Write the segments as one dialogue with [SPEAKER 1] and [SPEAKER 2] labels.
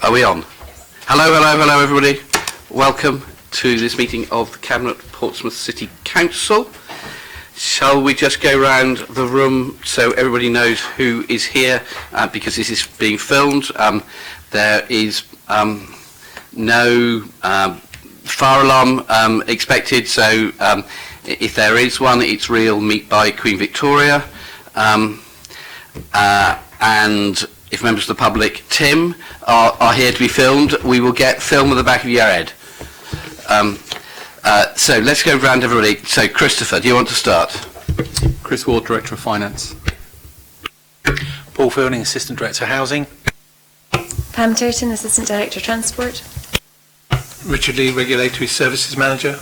[SPEAKER 1] Are we on? Hello everybody. Welcome to this meeting of the Cabinet Portsmouth City Council. Shall we just go round the room so everybody knows who is here, because this is being filmed. There is no fire alarm expected, so if there is one, it's real meet by Queen Victoria. And if members of the public, Tim, are here to be filmed, we will get film at the back of your head. So let's go round everybody. So Christopher, do you want to start?
[SPEAKER 2] Chris Ward, Director of Finance. Paul Fielding, Assistant Director of Housing.
[SPEAKER 3] Pam Turton, Assistant Director of Transport.
[SPEAKER 4] Richard Lee, Regulatory Services Manager.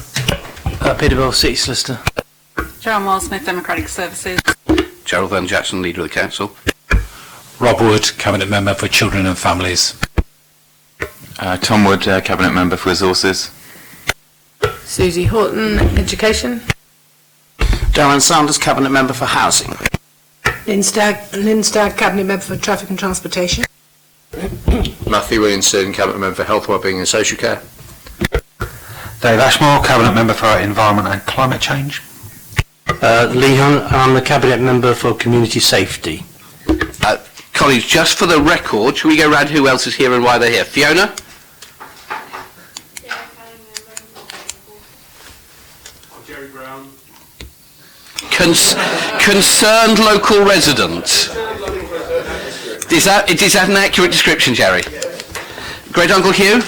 [SPEAKER 5] Peter Bell, City Solicitor.
[SPEAKER 6] Gerald Miles Smith, Democratic Services.
[SPEAKER 1] Gerald Van Jackson, Leader of the Council.
[SPEAKER 7] Rob Wood, Cabinet Member for Children and Families.
[SPEAKER 8] Tom Wood, Cabinet Member for Resources.
[SPEAKER 6] Susie Horton, Education.
[SPEAKER 5] Darren Sanders, Cabinet Member for Housing.
[SPEAKER 9] Lynn Stagg, Cabinet Member for Traffic and Transportation.
[SPEAKER 10] Matthew Williamson, Cabinet Member for Health, Wellbeing and Social Care.
[SPEAKER 7] Dave Ashmore, Cabinet Member for Environment and Climate Change.
[SPEAKER 5] Lee Hunt, I'm the Cabinet Member for Community Safety.
[SPEAKER 1] Colleagues, just for the record, shall we go round who else is here and why they're here? Fiona?
[SPEAKER 4] Jerry Brown.
[SPEAKER 1] Concerned local resident. Is that an accurate description, Jerry? Great Uncle Hugh?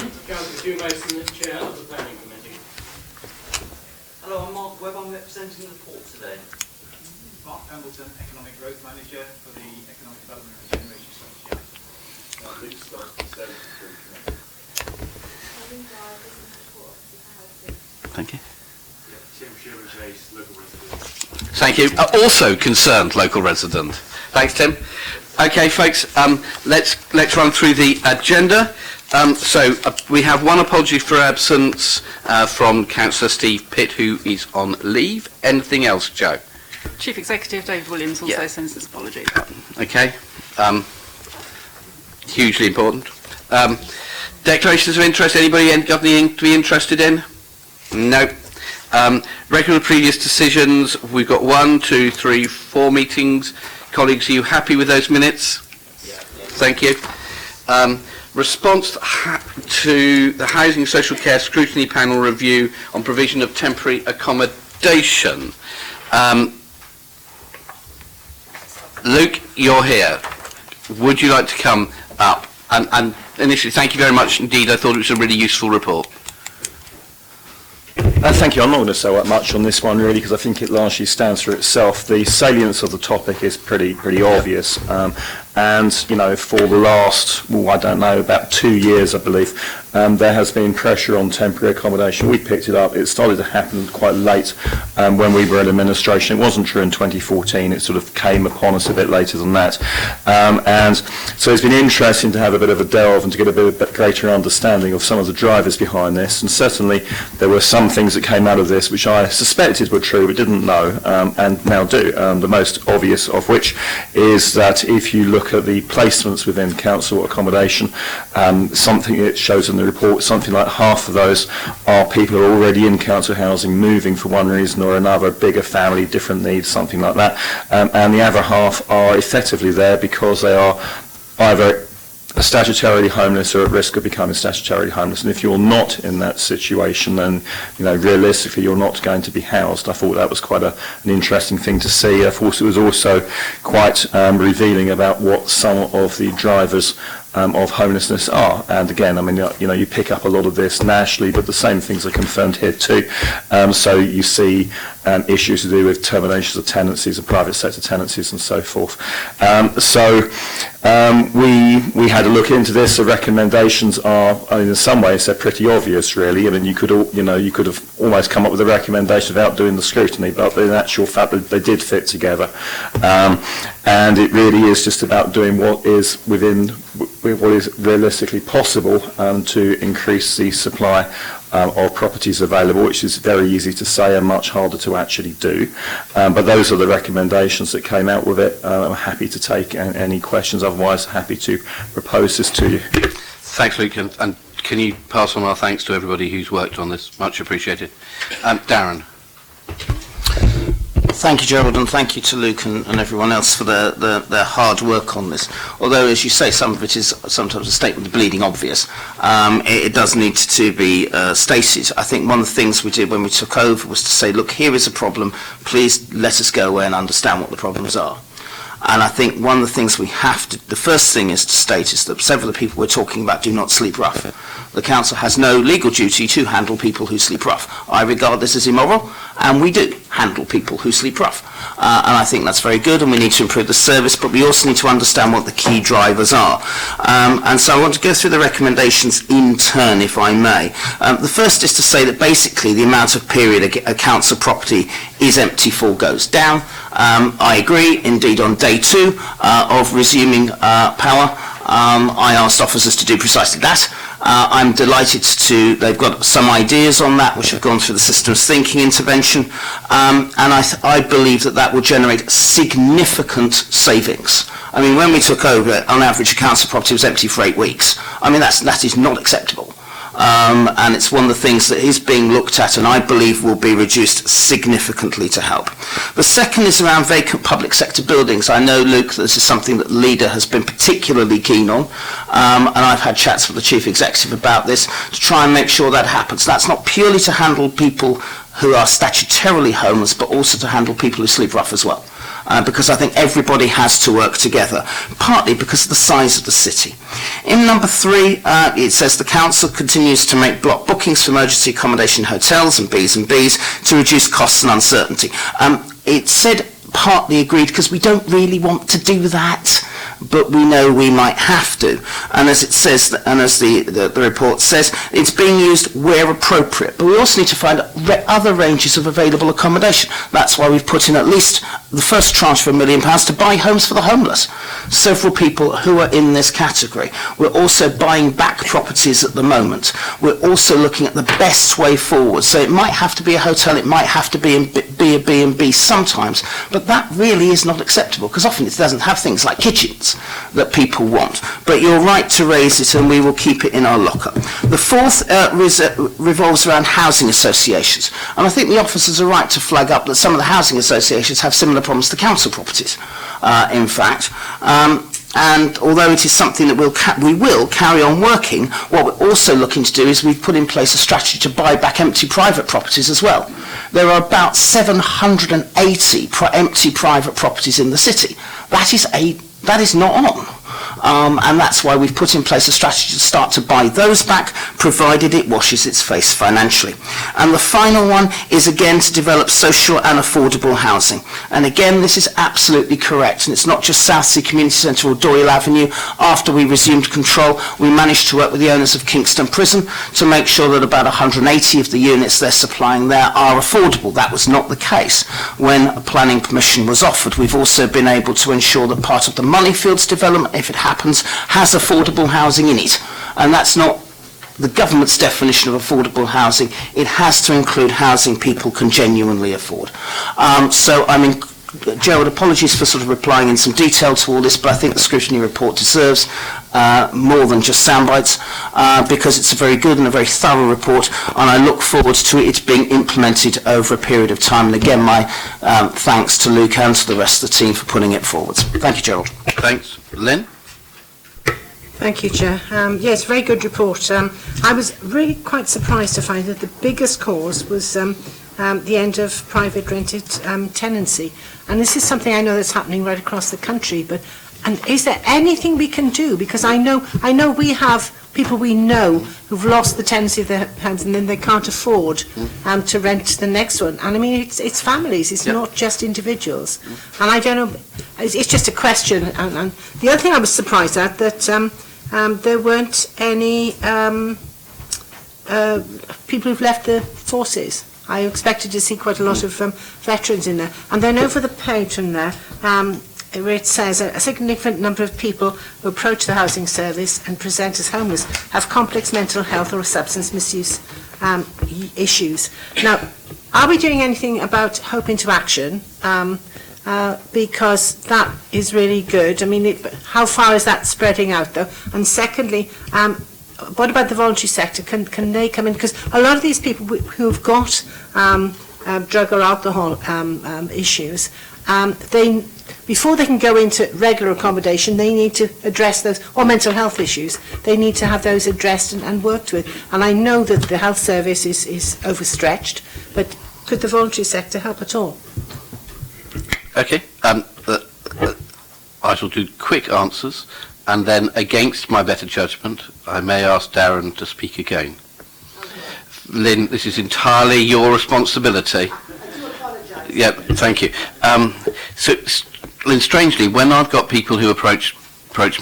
[SPEAKER 11] Hugh Mason, Chair of the Planning Committee.
[SPEAKER 12] Hello, I'm Mark Webb. I'm representing the port today.
[SPEAKER 13] Mark Pembleton, Economic Growth Manager for the Economic Development and Regeneration Association.
[SPEAKER 14] Luke Scott, Conservative Committee.
[SPEAKER 1] Thank you.
[SPEAKER 14] Tim Shearer-Chase, local resident.
[SPEAKER 1] Thank you. Also concerned local resident. Thanks, Tim. Okay, folks, let's run through the agenda. We have one apology for absence from Councillor Steve Pitt, who is on leave. Anything else, Joe?
[SPEAKER 6] Chief Executive David Williams also sends his apology.
[SPEAKER 1] Okay. Hugely important. Declarations of interest. Anybody got anything to be interested in? No. Record of previous decisions. We've got 1, 2, 3, 4 meetings. Colleagues, are you happy with those minutes? Yeah. Thank you. Response to the Housing and Social Care Scrutiny Panel review on provision of temporary accommodation. Luke, you're here. Would you like to come up? And initially, thank you very much indeed. I thought it was a really useful report.
[SPEAKER 15] Thank you. I'm not going to say that much on this one really, because I think it largely stands for itself. The salience of the topic is pretty obvious, and you know, for the last, I don't know, about 2 years, I believe, there has been pressure on temporary accommodation. We picked it up. It started to happen quite late when we were in administration. It wasn't true in 2014. It sort of came upon us a bit later than that, and so it's been interesting to have a bit of a delve and to get a bit greater understanding of some of the drivers behind this. And certainly there were some things that came out of this which I suspected were true but didn't know, and now do. The most obvious of which is that if you look at the placements within council accommodation, something it shows in the report, something like half of those are people who are already in council housing, moving for one reason or another, bigger family, different needs, something like that, and the other half are effectively there because they are either statutorily homeless or at risk of becoming statutorily homeless. And if you're not in that situation, then you know, realistically you're not going to be housed. I thought that was quite an interesting thing to see. I thought it was also quite revealing about what some of the drivers of homelessness are. And again, I mean, you know, you pick up a lot of this nationally, but the same things are confirmed here too. So you see issues to do with terminations of tenancies, of private sector tenancies, and so forth. We had a look into this. The recommendations are, I mean, in some ways, they're pretty obvious, really. I mean, you could have almost come up with a recommendation without doing the scrutiny, but in actual fact, they did fit together. And it really is just about doing what is within what is realistically possible to increase the supply of properties available, which is very easy to say and much harder to actually do. But those are the recommendations that came out with it. I'm happy to take any questions. Otherwise, happy to propose this to you.
[SPEAKER 1] Thanks, Luke, and can you pass on our thanks to everybody who's worked on this? Much appreciated. Darren.
[SPEAKER 16] Thank you, Gerald, and thank you to Luke and everyone else for their hard work on this. Although, as you say, some of it is sometimes a statement of bleeding obvious. It does need to be stated. I think one of the things we did when we took over was to say, look, here is a problem. Please let us go away and understand what the problems are. And I think one of the things we have to, the first thing is to state is that several of the people we're talking about do not sleep rough. The council has no legal duty to handle people who sleep rough. I regard this as immoral, and we do handle people who sleep rough. And I think that's very good, and we need to improve the service, but we also need to understand what the key drivers are. And so I want to go through the recommendations in turn, if I may. The first is to say that basically the amount of period a council property is empty for goes down. I agree, indeed, on day 2 of resuming power. I asked officers to do precisely that. I'm delighted they've got some ideas on that which have gone through the systems thinking intervention, and I believe that will generate significant savings. I mean, when we took over, on average a council property was empty for 8 weeks. I mean, that is not acceptable. And it's one of the things that is being looked at and I believe will be reduced significantly to help. The second is around vacant public sector buildings. I know, Luke, this is something that Leader has been particularly keen on, and I've had chats with the Chief Executive about this to try and make sure that happens. That's not purely to handle people who are statutorily homeless, but also to handle people who sleep rough as well. Because I think everybody has to work together, partly because of the size of the city. In number 3, it says the council continues to make block bookings for emergency accommodation hotels and Bs to reduce costs and uncertainty. It said partly agreed because we don't really want to do that, but we know we might have to. And as it says, and as the report says, it's being used where appropriate. But we also need to find other ranges of available accommodation. That's why we've put in at least the first tranche for £1 million to buy homes for the homeless. Several people who are in this category. We're also buying back properties at the moment. We're also looking at the best way forward. So it might have to be a hotel, it might have to be a B&B sometimes, but that really is not acceptable because often it doesn't have things like kitchens that people want. But you're right to raise it and we will keep it in our locker. The fourth revolves around housing associations. And I think the officers are right to flag up that some of the housing associations have similar problems to council properties, in fact. And although it is something that we will carry on working, what we're also looking to do is we've put in place a strategy to buy back empty private properties as well. There are about 780 empty private properties in the city. That is not on. And that's why we've put in place a strategy to start to buy those back, provided it washes its face financially. And the final one is again to develop social and affordable housing. And again, this is absolutely correct. And it's not just Southsea Community Centre or Doyle Avenue. After we resumed control, we managed to work with the owners of Kingston Prison to make sure that about 180 of the units they're supplying there are affordable. That was not the case when a planning permission was offered. We've also been able to ensure that part of the Moneyfields development, if it happens, has affordable housing in it. And that's not the government's definition of affordable housing. It has to include housing people can genuinely afford. So I mean, Gerald, apologies for sort of replying in some detail to all this, but I think the scrutiny report deserves more than just sound bites because it's a very good and a very thorough report, and I look forward to it being implemented over a period of time. And again, my thanks to Luke and to the rest of the team for putting it forward. Thank you, Gerald.
[SPEAKER 1] Thanks. Lynn?
[SPEAKER 9] Thank you, Chair. Yes, very good report. I was really quite surprised to find that the biggest cause was the end of private rented tenancy. And this is something I know that's happening right across the country. And is there anything we can do? Because I know we have people we know who've lost the tenancy of their homes and then they can't afford to rent the next one. And I mean, it's families, it's not just individuals. And I don't know, it's just a question. And the other thing I was surprised at, that there weren't any people who've left the forces. I expected to see quite a lot of veterans in there. And then over the page from there, where it says a significant number of people who approach the housing service and present as homeless have complex mental health or substance misuse issues. Now, are we doing anything about Hope into Action? Because that is really good. I mean, how far is that spreading out, though? And secondly, what about the voluntary sector? Can they come in? Because a lot of these people who have got drug or alcohol issues, before they can go into regular accommodation, they need to address those, or mental health issues, they need to have those addressed and worked with. And I know that the health service is overstretched, but could the voluntary sector help at all?
[SPEAKER 1] Okay. I shall do quick answers, and then against my better judgment, I may ask Darren to speak again. Lynn, this is entirely your responsibility. Yeah, thank you. So, Lynn, strangely, when I've got people who approach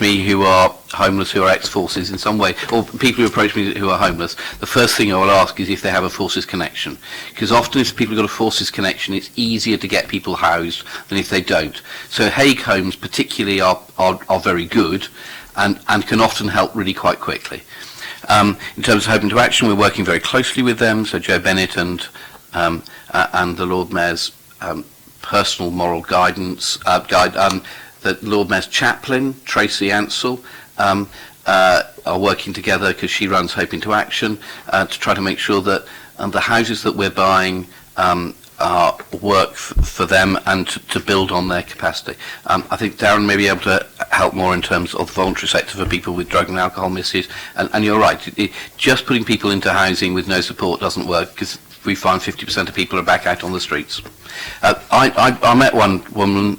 [SPEAKER 1] me who are homeless, who are ex-forces in some way, or people who approach me who are homeless, the first thing I will ask is if they have a forces connection. Because often if people have got a forces connection, it's easier to get people housed than if they don't. So Hague homes particularly are very good and can often help really quite quickly. In terms of Open to Action, we're working very closely with them, so Joe Bennett and the Lord Mayor's personal moral guidance, the Lord Mayor's chaplain, Tracy Ansell, are working together because she runs Hope into Action to try to make sure that the houses that we're buying work for them and to build on their capacity. I think Darren may be able to help more in terms of the voluntary sector for people with drug and alcohol misuse. And you're right, just putting people into housing with no support doesn't work because we find 50% of people are back out on the streets. I met one woman.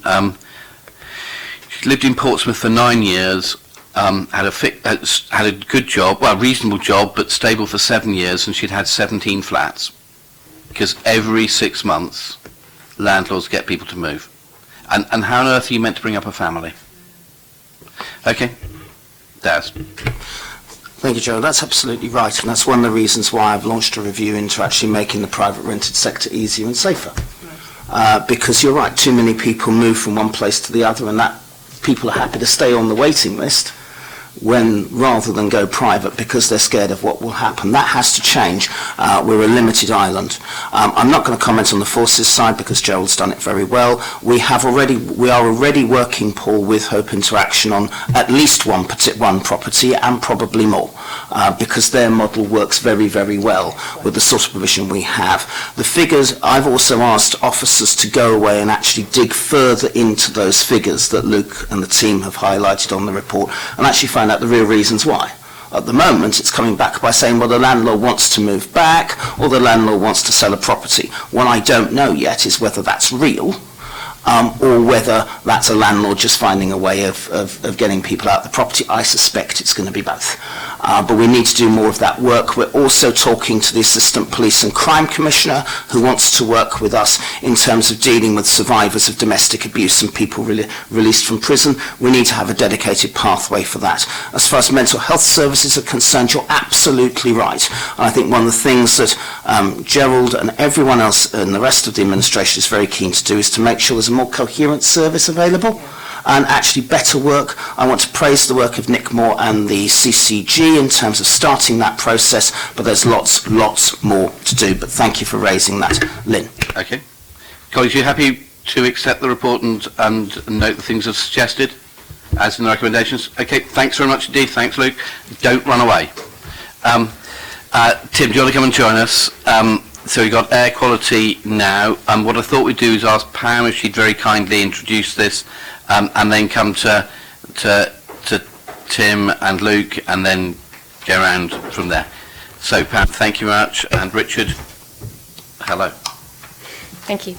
[SPEAKER 1] She lived in Portsmouth for 9 years, had a good job, well, reasonable job, but stable for 7 years, and she'd had 17 flats. Because every 6 months, landlords get people to move. And how on earth are you meant to bring up a family? Okay, Daz.
[SPEAKER 16] Thank you, Joe. That's absolutely right, and that's one of the reasons why I've launched a review into actually making the private rented sector easier and safer. Because you're right, too many people move from one place to the other, and that people are happy to stay on the waiting list rather than go private because they're scared of what will happen. That has to change. We're a limited island. I'm not going to comment on the forces side because Gerald's done it very well. We are already working, Paul, with Hope into Action on at least one property and probably more because their model works very, very well with the sort of provision we have. The figures, I've also asked officers to go away and actually dig further into those figures that Luke and the team have highlighted on the report and actually find out the real reasons why. At the moment, it's coming back by saying, well, the landlord wants to move back or the landlord wants to sell a property. What I don't know yet is whether that's real or whether that's a landlord just finding a way of getting people out of the property. I suspect it's going to be both. But we need to do more of that work. We're also talking to the Assistant Police and Crime Commissioner who wants to work with us in terms of dealing with survivors of domestic abuse and people released from prison. We need to have a dedicated pathway for that. As far as mental health services are concerned, you're absolutely right. And I think one of the things that Gerald and everyone else and the rest of the administration is very keen to do is to make sure there's a more coherent service available and actually better work. I want to praise the work of Nick Moore and the CCG in terms of starting that process, but there's lots more to do. But thank you for raising that, Lynn.
[SPEAKER 1] Okay. Colleagues, are you happy to accept the report and note the things I've suggested as in the recommendations? Okay, thanks very much indeed. Thanks, Luke. Don't run away. Tim, do you want to come and join us? So we've got air quality now. What I thought we'd do is ask Pam if she'd very kindly introduce this and then come to Tim and Luke and then go around from there. So Pam, thank you very much. And Richard, hello.
[SPEAKER 3] Thank you.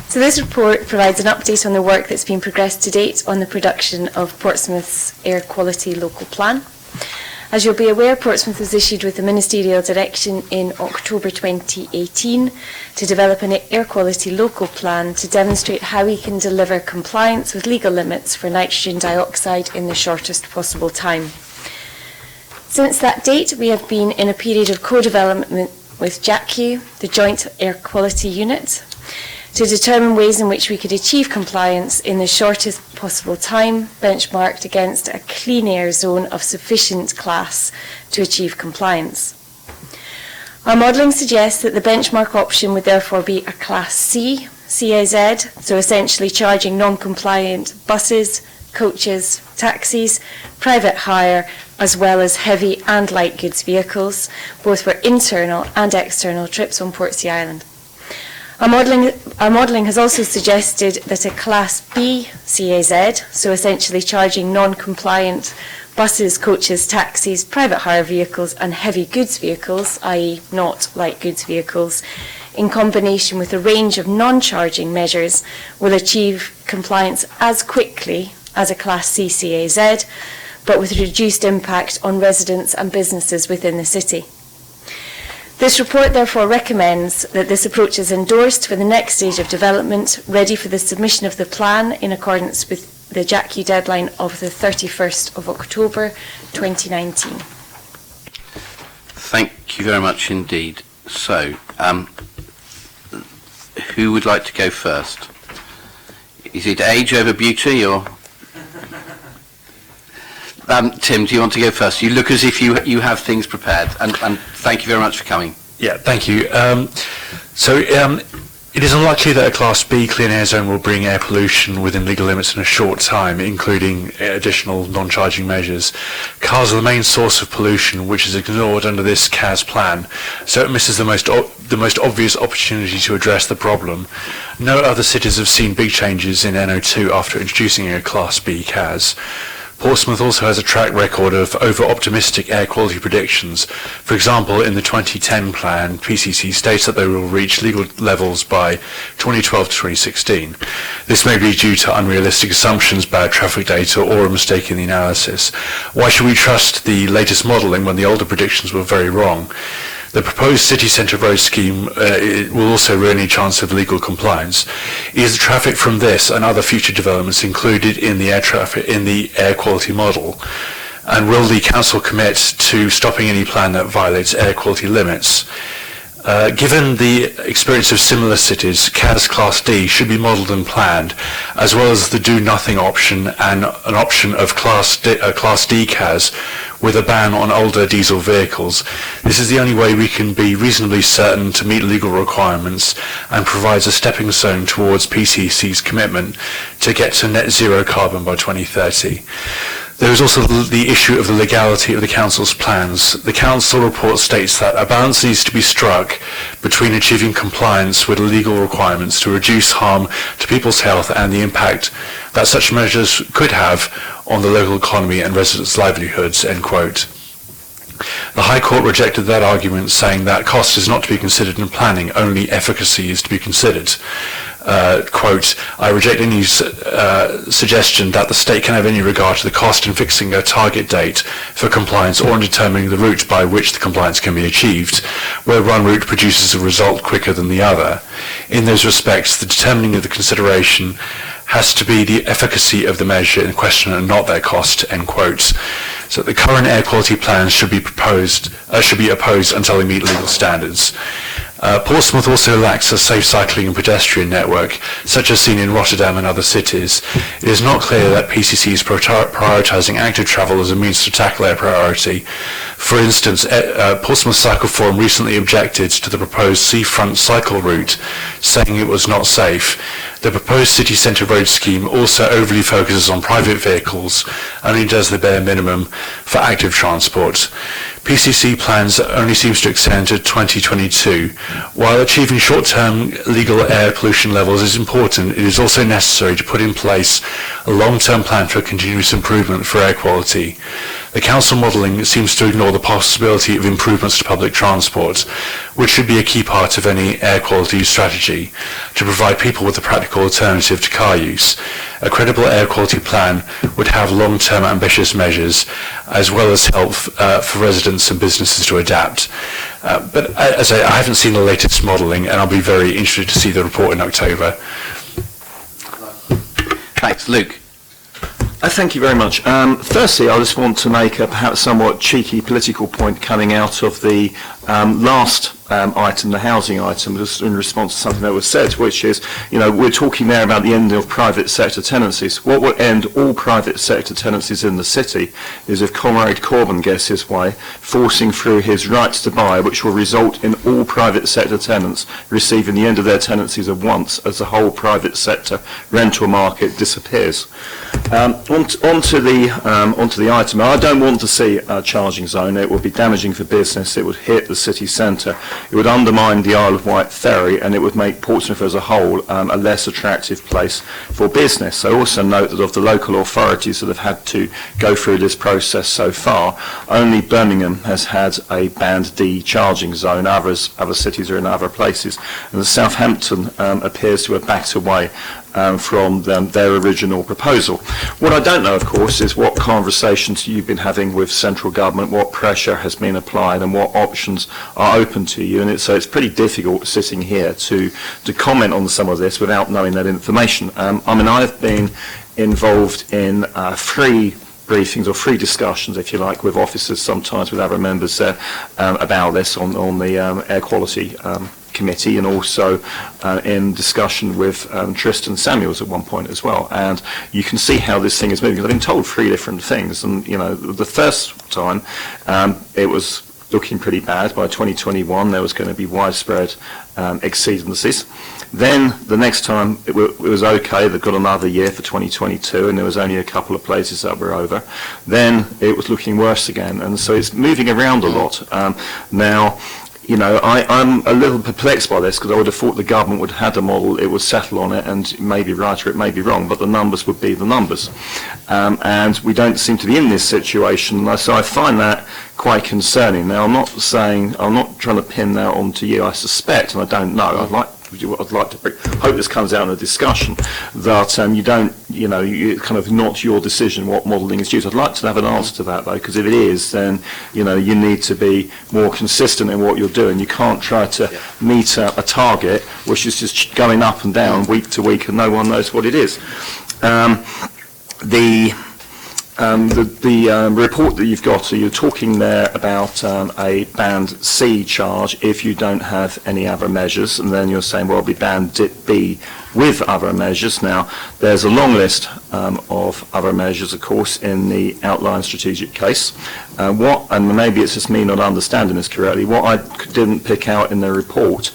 [SPEAKER 3] So this report provides an update on the work that's been progressed to date on the production of Portsmouth's Air Quality Local Plan. As you'll be aware, Portsmouth was issued with a ministerial direction in October 2018 to develop an air quality local plan to demonstrate how we can deliver compliance with legal limits for nitrogen dioxide in the shortest possible time. Since that date, we have been in a period of co-development with JACU, the Joint Air Quality Unit, to determine ways in which we could achieve compliance in the shortest possible time, benchmarked against a clean air zone of sufficient class to achieve compliance. Our modelling suggests that the benchmark option would therefore be a Class C, CAZ, so essentially charging non-compliant buses, coaches, taxis, private hire, as well as heavy and light goods vehicles, both for internal and external trips on Portsea Island. Our modelling has also suggested that a Class B CAZ, so essentially charging non-compliant buses, coaches, taxis, private hire vehicles and heavy goods vehicles, i.e. not light goods vehicles, in combination with a range of non-charging measures, will achieve compliance as quickly as a Class C CAZ, but with reduced impact on residents and businesses within the city. This report therefore recommends that this approach is endorsed for the next stage of development, ready for the submission of the plan in accordance with the JACU deadline of the 31st of October 2019.
[SPEAKER 1] Thank you very much indeed. So, who would like to go first? Is it age over beauty, or? Tim, do you want to go first? You look as if you have things prepared, and thank you very much for coming.
[SPEAKER 7] Yeah, thank you. It is unlikely that a Class B clean air zone will bring air pollution within legal limits in a short time, including additional non-charging measures. Cars are the main source of pollution, which is ignored under this CAS plan, so it misses the most obvious opportunity to address the problem. No other cities have seen big changes in NO2 after introducing a Class B CAS. Portsmouth also has a track record of over-optimistic air quality predictions. For example, in the 2010 plan, PCC states that they will reach legal levels by 2012 to 2016. This may be due to unrealistic assumptions, bad traffic data, or a mistake in the analysis. Why should we trust the latest modelling when the older predictions were very wrong? The proposed city centre road scheme will also ruin any chance of legal compliance. Is the traffic from this and other future developments included in the air quality model? And will the council commit to stopping any plan that violates air quality limits? Given the experience of similar cities, CAS Class D should be modelled and planned, as well as the do-nothing option and an option of Class D CAS with a ban on older diesel vehicles. This is the only way we can be reasonably certain to meet legal requirements and provides a stepping stone towards PCC's commitment to get to net zero carbon by 2030. There is also the issue of the legality of the Council's plans. The Council report states that a balance needs to be struck between achieving compliance with legal requirements to reduce harm to people's health and the impact that such measures could have on the local economy and residents' livelihoods, end quote. The High Court rejected that argument, saying that cost is not to be considered in planning, only efficacy is to be considered. Quote, I reject any suggestion that the state can have any regard to the cost in fixing a target date for compliance or in determining the route by which the compliance can be achieved, where one route produces a result quicker than the other. In those respects, the determining of the consideration has to be the efficacy of the measure in question and not their cost, end quote. So the current air quality plans should be opposed until they meet legal standards. Portsmouth also lacks a safe cycling and pedestrian network, such as seen in Rotterdam and other cities. It is not clear that PCC is prioritising active travel as a means to tackle their priority. For instance, Portsmouth Cycle Forum recently objected to the proposed seafront cycle route, saying it was not safe. The proposed city centre road scheme also overly focuses on private vehicles, only does the bare minimum for active transport. PCC plans only seems to extend to 2022. While achieving short-term legal air pollution levels is important, it is also necessary to put in place a long-term plan for continuous improvement for air quality. The council modelling seems to ignore the possibility of improvements to public transport, which should be a key part of any air quality strategy, to provide people with a practical alternative to car use. A credible air quality plan would have long-term ambitious measures, as well as help for residents and businesses to adapt. But as I haven't seen the latest modelling, and I'll be very interested to see the report in October.
[SPEAKER 1] Thanks. Luke.
[SPEAKER 15] Thank you very much. Firstly, I just want to make a perhaps somewhat cheeky political point coming out of the last item, the housing item, just in response to something that was said, which is, we're talking there about the end of private sector tenancies. What would end all private sector tenancies in the city is if Comrade Corbyn gets his way, forcing through his rights to buy, which will result in all private sector tenants receiving the end of their tenancies at once as the whole private sector rental market disappears. Onto the item. I don't want to see a charging zone. It would be damaging for business. It would hit the city centre. It would undermine the Isle of Wight ferry, and it would make Portsmouth as a whole a less attractive place for business. I also note that of the local authorities that have had to go through this process so far, only Birmingham has had a Band D charging zone. Other cities are in other places, and Southampton appears to have backed away from their original proposal. What I don't know, of course, is what conversations you've been having with central government, what pressure has been applied, and what options are open to you. And so it's pretty difficult sitting here to comment on some of this without knowing that information. I've been involved in three briefings or free discussions, if you like, with officers, sometimes with other members about this on the air quality committee, and also in discussion with Tristan Samuels at one point as well. And you can see how this thing is moving. I've been told three different things, and the first time it was looking pretty bad. By 2021 there was going to be widespread exceedances. Then the next time it was okay. They've got another year for 2022, and there was only a couple of places that were over. Then it was looking worse again, and so it's moving around a lot. Now, I'm a little perplexed by this, because I would have thought the government would have had a model, it would settle on it, and it may be right or it may be wrong, but the numbers would be the numbers. And we don't seem to be in this situation, so I find that quite concerning. Now, I'm not trying to pin that onto you, I suspect, and I don't know. I'd like to hope this comes out in a discussion that you kind of not your decision what modelling is used. I'd like to have an answer to that, though, because if it is, then you need to be more consistent in what you're doing. You can't try to meet a target which is just going up and down week to week, and no one knows what it is. The report that you've got, so you're talking there about a Band C charge if you don't have any other measures, and then you're saying, well, it'll be Band B with other measures. Now, there's a long list of other measures, of course, in the outlined strategic case. And maybe it's just me not understanding this correctly, what I didn't pick out in the report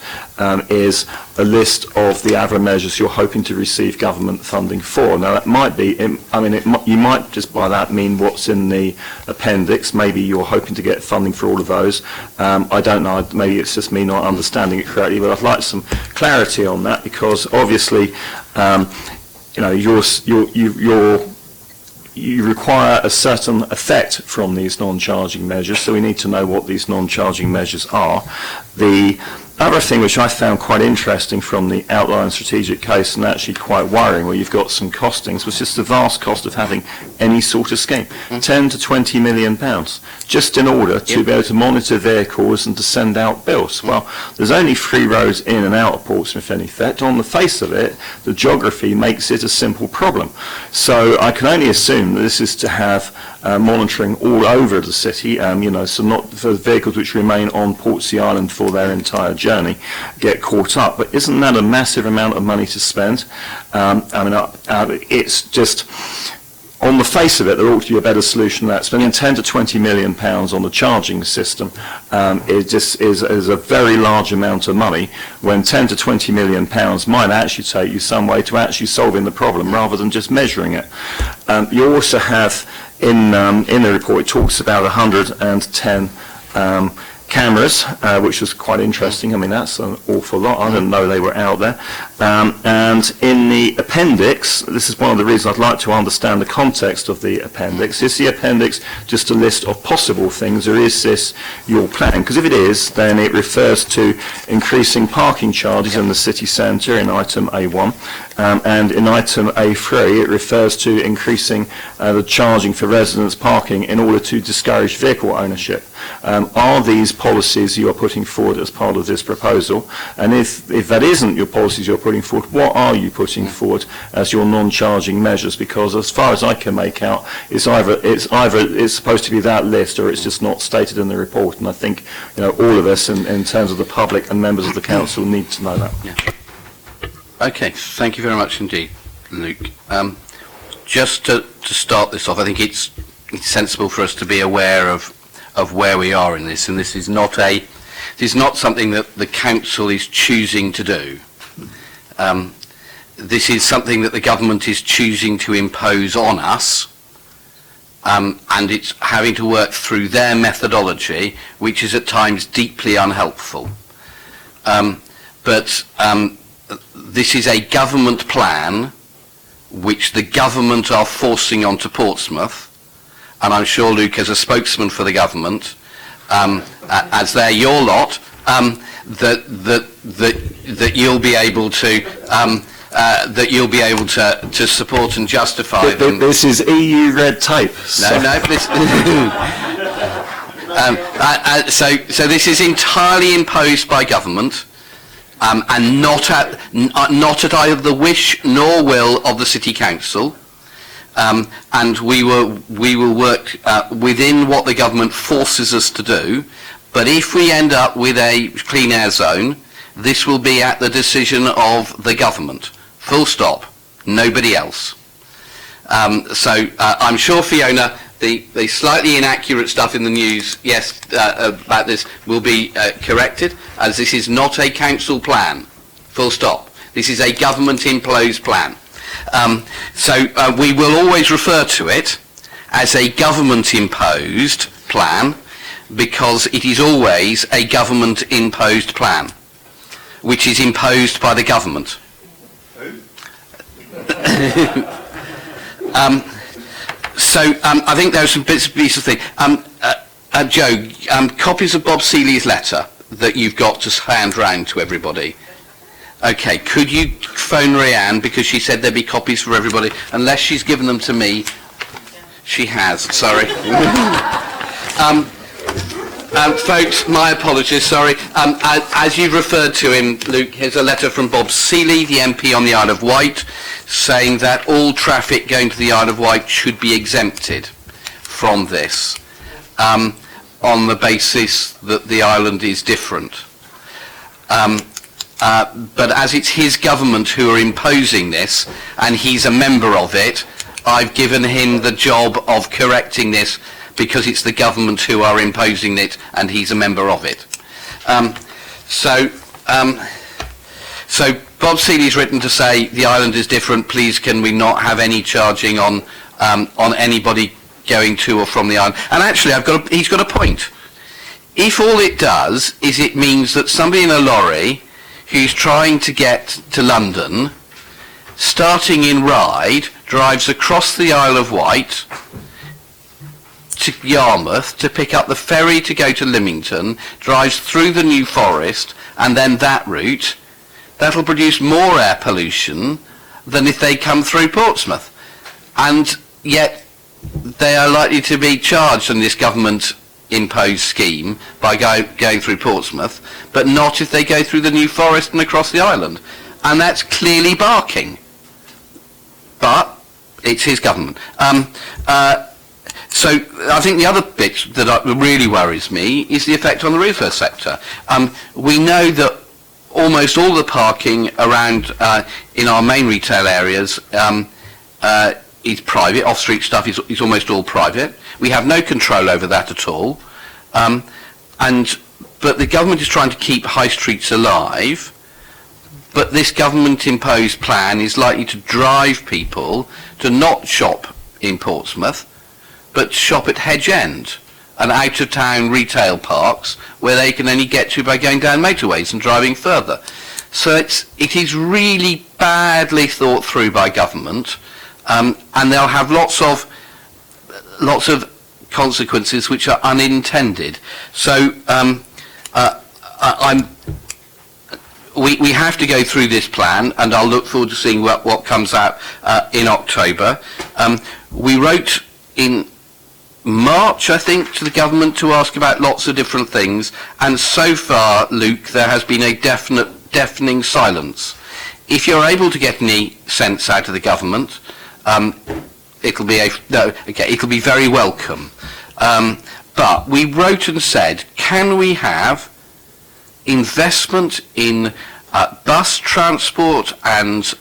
[SPEAKER 15] is a list of the other measures you're hoping to receive government funding for. Now, that might be, you might just by that mean what's in the appendix. Maybe you're hoping to get funding for all of those. I don't know, maybe it's just me not understanding it correctly, but I'd like some clarity on that, because obviously you require a certain effect from these non-charging measures, so we need to know what these non-charging measures are. The other thing which I found quite interesting from the outline strategic case, and actually quite worrying, where you've got some costings, was just the vast cost of having any sort of scheme. 10 to 20 million pounds, just in order to be able to monitor vehicles and to send out bills. Well, there's only 3 roads in and out of Portsmouth, in effect. On the face of it, the geography makes it a simple problem. So I can only assume that this is to have monitoring all over the city, so not for vehicles which remain on Portsea Island for their entire journey get caught up. But isn't that a massive amount of money to spend? It's just, on the face of it, there ought to be a better solution than that. Spending 10 to 20 million pounds on the charging system is a very large amount of money, when 10 to 20 million pounds might actually take you some way to actually solving the problem rather than just measuring it. You also have in the report, it talks about 110 cameras, which was quite interesting. That's an awful lot. I didn't know they were out there. And in the appendix, this is one of the reasons I'd like to understand the context of the appendix. Is the appendix just a list of possible things, or is this your plan? Because if it is, then it refers to increasing parking charges in the city centre in item A1, and in item A3 it refers to increasing the charging for residents parking in order to discourage vehicle ownership. Are these policies you are putting forward as part of this proposal? And if that isn't your policies you're putting forward, what are you putting forward as your non-charging measures? Because as far as I can make out, it's supposed to be that list, or it's just not stated in the report. And I think all of us, in terms of the public and members of the council, need to know that.
[SPEAKER 1] Okay, thank you very much indeed, Luke. Just to start this off, I think it's sensible for us to be aware of where we are in this, and this is not something that the council is choosing to do. this is something that the government is choosing to impose on us, and it's having to work through their methodology, which is at times deeply unhelpful. But this is a government plan which the government are forcing onto Portsmouth, and I'm sure, Luke, as a spokesman for the government, as they're your lot, that you'll be able to to support and justify them.
[SPEAKER 15] This is EU red tape.
[SPEAKER 1] So this is entirely imposed by government, and not at either the wish nor will of the City Council. And we will work within what the government forces us to do. But if we end up with a clean air zone, this will be at the decision of the government. Full stop. Nobody else. So I'm sure, Fiona, the slightly inaccurate stuff in the news, yes, about this will be corrected, as this is not a council plan. Full stop. This is a government-imposed plan. So we will always refer to it as a government-imposed plan, because it is always a government-imposed plan, which is imposed by the government. I think there are some bits and pieces of things. Joe, copies of Bob Seeley's letter that you've got to hand round to everybody. Okay, could you phone Rhiannon, because she said there'd be copies for everybody, unless she's given them to me. She has, sorry. Folks, my apologies, sorry. As you referred to him, Luke, here's a letter from Bob Seeley, the MP on the Isle of Wight, saying that all traffic going to the Isle of Wight should be exempted from this, on the basis that the island is different. But as it's his government who are imposing this, and he's a member of it, I've given him the job of correcting this, because it's the government who are imposing it, and he's a member of it. So Bob Seeley's written to say the island is different. Please, can we not have any charging on anybody going to or from the island? And actually, he's got a point. If all it does is it means that somebody in a lorry who's trying to get to London, starting in Ryde, drives across the Isle of Wight to Yarmouth to pick up the ferry to go to Lymington, drives through the New Forest, and then that route, that'll produce more air pollution than if they come through Portsmouth. And yet they are likely to be charged in this government-imposed scheme by going through Portsmouth, but not if they go through the New Forest and across the island. And that's clearly barking. But it's his government. So I think the other bit that really worries me is the effect on the retail sector. We know that almost all the parking around in our main retail areas is private. Off-street stuff is almost all private. We have no control over that at all. But the government is trying to keep high streets alive. But this government-imposed plan is likely to drive people to not shop in Portsmouth, but shop at Hedge End and out-of-town retail parks where they can only get to by going down motorways and driving further. So it is really badly thought through by government, and they'll have lots of consequences which are unintended. So we have to go through this plan, and I'll look forward to seeing what comes out in October. We wrote in March, I think, to the government to ask about lots of different things, and so far, Luke, there has been a deafening silence. If you're able to get any sense out of the government, it'll be very welcome. But we wrote and said, can we have investment in bus transport and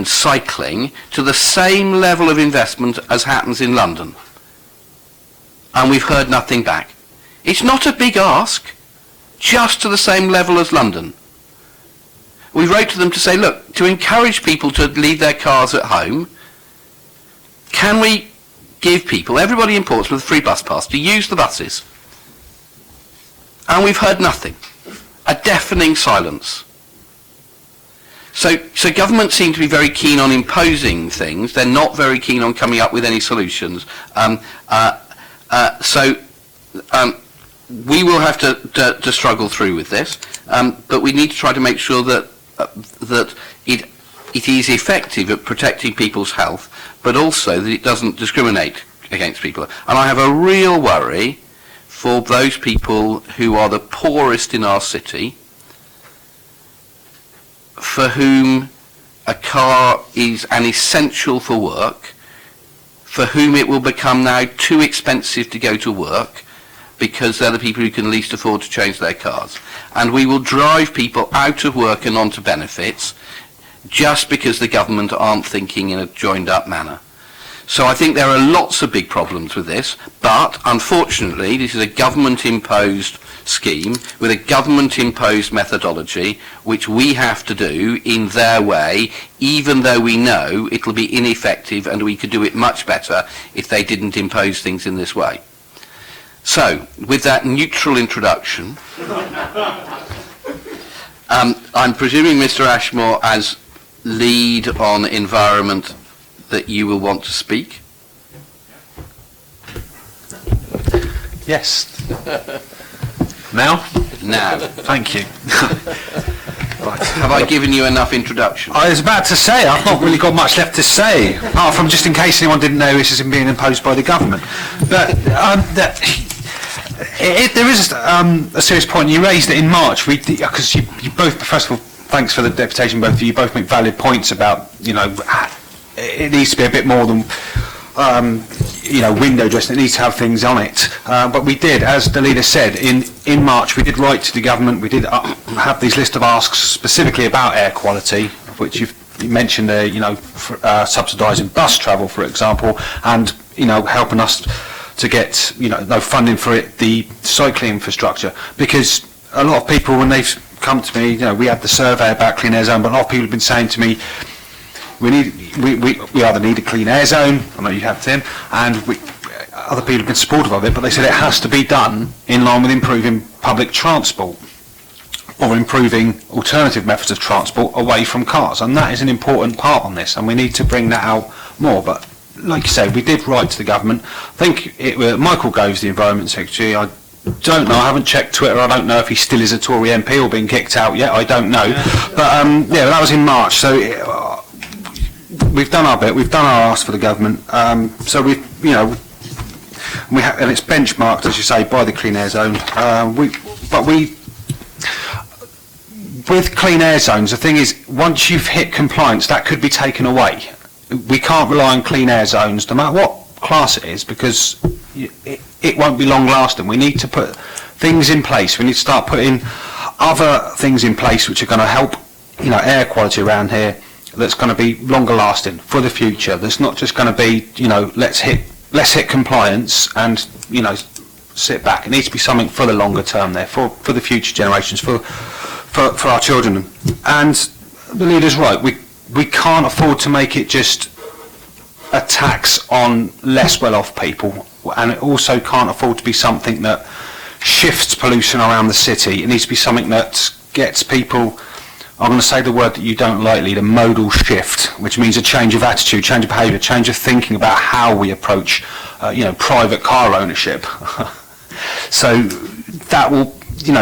[SPEAKER 1] cycling to the same level of investment as happens in London? And we've heard nothing back. It's not a big ask, just to the same level as London. We wrote to them to say, look, to encourage people to leave their cars at home, can we give people, everybody in Portsmouth, a free bus pass to use the buses? And we've heard nothing. A deafening silence. So government seem to be very keen on imposing things. They're not very keen on coming up with any solutions. We will have to struggle through with this, but we need to try to make sure that it is effective at protecting people's health, but also that it doesn't discriminate against people. And I have a real worry for those people who are the poorest in our city, for whom a car is an essential for work, for whom it will become now too expensive to go to work because they're the people who can least afford to change their cars. And we will drive people out of work and onto benefits just because the government aren't thinking in a joined-up manner. So I think there are lots of big problems with this, but unfortunately this is a government-imposed scheme with a government-imposed methodology which we have to do in their way, even though we know it'll be ineffective and we could do it much better if they didn't impose things in this way. So, with that neutral introduction, I'm presuming Mr. Ashmore, as lead on environment, that you will want to speak.
[SPEAKER 2] Yes. Now?
[SPEAKER 1] Now.
[SPEAKER 2] Thank you.
[SPEAKER 1] Right. Have I given you enough introduction?
[SPEAKER 2] I was about to say, I've not really got much left to say, apart from just in case anyone didn't know this is being imposed by the government. But there is a serious point. You raised it in March, because you both, first of all, thanks for the deputation, both of you both make valid points about, it needs to be a bit more than, window dressing. It needs to have things on it. But we did, as the leader said, in March, we did write to the government. We did have these list of asks specifically about air quality, of which you mentioned, subsidising bus travel, for example, and helping us to get no funding for it, the cycling infrastructure, because a lot of people, when they've come to me, we had the survey about clean air zone, but a lot of people have been saying to me, we either need a clean air zone, I know you have, Tim, and other people have been supportive of it, but they said it has to be done in line with improving public transport or improving alternative methods of transport away from cars, and that is an important part on this, and we need to bring that out more. But like you say, we did write to the government. I think Michael Gove's the Environment Secretary. I don't know, I haven't checked Twitter, I don't know if he still is a Tory MP or been kicked out yet, I don't know. But that was in March, so we've done our bit, we've done our ask for the government, so and it's benchmarked, as you say, by the clean air zone. With clean air zones, the thing is, once you've hit compliance, that could be taken away. We can't rely on clean air zones, no matter what class it is, because it won't be long lasting. We need to put things in place. We need to start putting other things in place which are going to help, air quality around here. That's going to be longer lasting for the future. That's not just going to be, let's hit compliance and sit back. It needs to be something for the longer term there, for the future generations, for our children. And the leader's right. We can't afford to make it just a tax on less well-off people, and it also can't afford to be something that shifts pollution around the city. It needs to be something that gets people, I'm going to say the word that you don't like, Leader, modal shift, which means a change of attitude, change of behaviour, change of thinking about how we approach, private car ownership. So that will,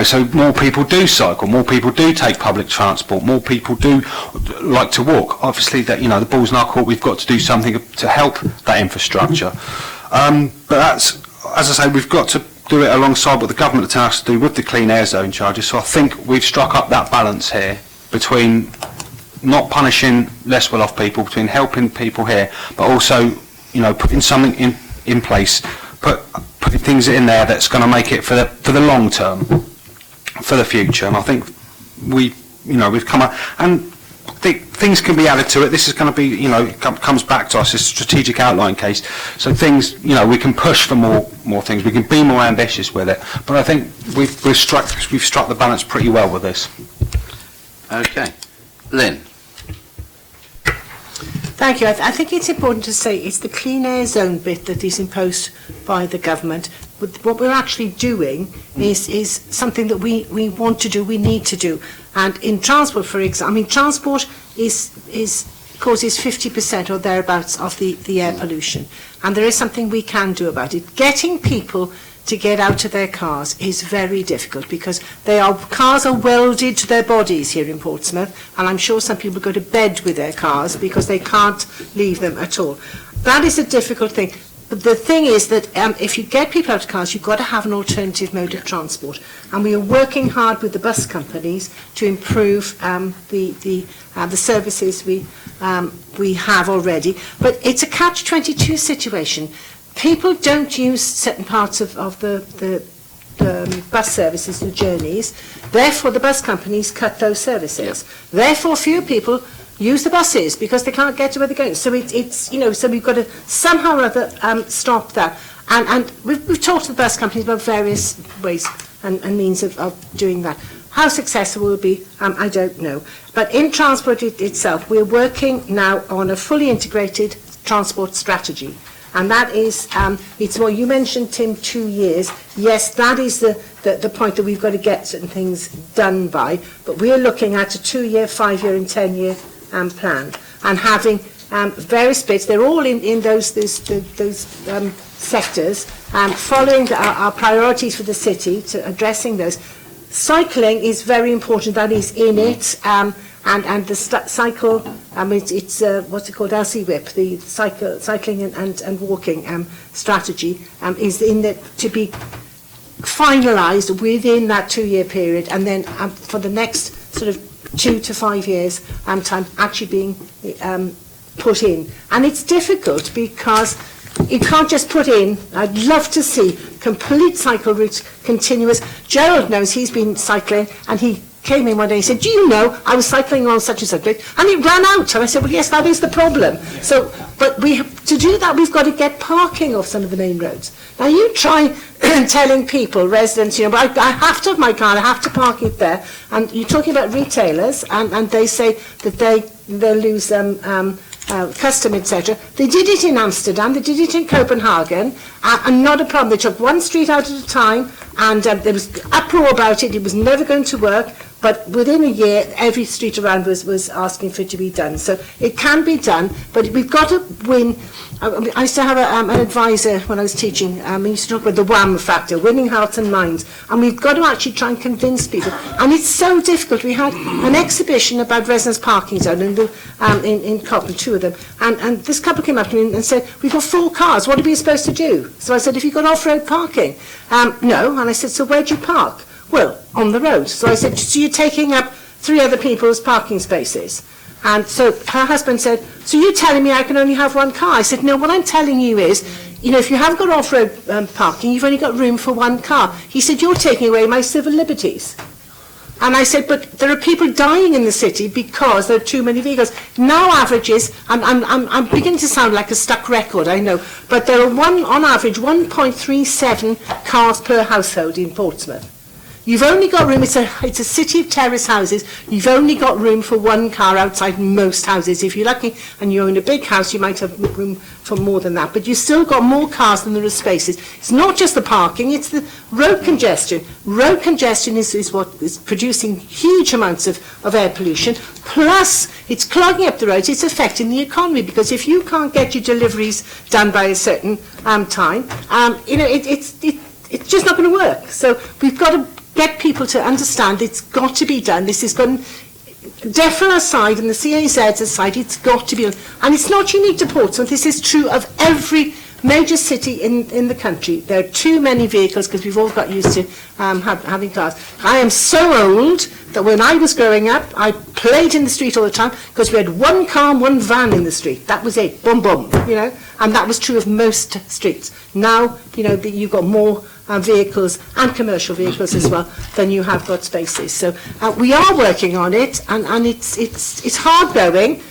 [SPEAKER 2] so more people do cycle, more people do take public transport, more people do like to walk. Obviously, that the ball's in our court. We've got to do something to help that infrastructure. But that's, as I say, we've got to do it alongside what the government has to do with the clean air zone charges. So I think we've struck up that balance here between not punishing less well-off people, between helping people here, but also, putting something in place, putting things in there that's going to make it for the long term, for the future. And I think we've come up, and things can be added to it. This is going to be, comes back to us, this strategic outline case. So things, we can push for more things. We can be more ambitious with it. But I think we've struck the balance pretty well with this.
[SPEAKER 1] Okay. Lynn?
[SPEAKER 9] Thank you. I think it's important to say it's the clean air zone bit that is imposed by the government. What we're actually doing is something that we want to do, we need to do. And in transport, for example, I mean, transport causes 50% or thereabouts of the air pollution. And there is something we can do about it. Getting people to get out of their cars is very difficult because cars are welded to their bodies here in Portsmouth, and I'm sure some people go to bed with their cars because they can't leave them at all. That is a difficult thing. But the thing is that if you get people out of cars, you've got to have an alternative mode of transport. And we are working hard with the bus companies to improve the services we have already. But it's a catch-22 situation. People don't use certain parts of the bus services, the journeys. Therefore, the bus companies cut those services. Therefore, few people use the buses because they can't get to where they're going. So so we've got to somehow or other stop that. And we've talked to the bus companies about various ways and means of doing that. How successful will it be, I don't know. But in transport itself, we're working now on a fully integrated transport strategy. And that is, you mentioned, Tim, 2 years. Yes, that is the point that we've got to get certain things done by. But we're looking at a 2-year, 5-year and 10-year plan. And having various bits, they're all in those sectors, following our priorities for the city, to addressing those. Cycling is very important, that is in it. And the cycle, it's what's it called, LC-WIP, the cycling and walking strategy is in the, to be finalised within that 2-year period, and then for the next sort of 2 to 5 years time actually being put in. And it's difficult because you can't just put in, I'd love to see complete cycle routes, continuous. Gerald knows, he's been cycling, and he came in one day and said, do you know, I was cycling on such and such, and it ran out. And I said, well, yes, that is the problem. So, but to do that, we've got to get parking off some of the main roads. Now, you try telling people, residents, I have to have my car, I have to park it there. And you're talking about retailers, and they say that they'll lose custom, etc. They did it in Amsterdam, they did it in Copenhagen, and not a problem. They took one street out at a time, and there was uproar about it. It was never going to work. But within a year, every street around was asking for it to be done. So it can be done, but we've got to win. I used to have an advisor when I was teaching. We used to talk about the WHAM factor, winning hearts and minds. And we've got to actually try and convince people. And it's so difficult. We had an exhibition about residence parking zone in Cobham, 2 of them. And this couple came up to me and said, we've got 4 cars. What are we supposed to do? So I said, have you got off-road parking? No. And I said, so where do you park? Well, on the road. So I said, so you're taking up 3 other people's parking spaces? And so her husband said, so you're telling me I can only have 1 car? I said, no, what I'm telling you is, if you haven't got off-road parking, you've only got room for 1 car. He said, you're taking away my civil liberties. And I said, but there are people dying in the city because there are too many vehicles. Now averages, I'm beginning to sound like a stuck record, I know, but there are on average 1.37 cars per household in Portsmouth. You've only got room, it's a city of terrace houses, you've only got room for 1 car outside most houses. If you're lucky and you own a big house, you might have room for more than that. But you've still got more cars than there are spaces. It's not just the parking, it's the road congestion. Road congestion is what is producing huge amounts of air pollution. Plus, it's clogging up the roads, it's affecting the economy, because if you can't get your deliveries done by a certain time, it's just not going to work. So we've got to get people to understand it's got to be done. This is going, DEFRA aside and the CAZ aside, it's got to be done. And it's not unique to Portsmouth. This is true of every major city in the country. There are too many vehicles because we've all got used to having cars. I am so old that when I was growing up, I played in the street all the time because we had 1 car and 1 van in the street. That was it. Boom, boom. And that was true of most streets. Now, you've got more vehicles and commercial vehicles as well than you have got spaces. So we are working on it, and it's hard going.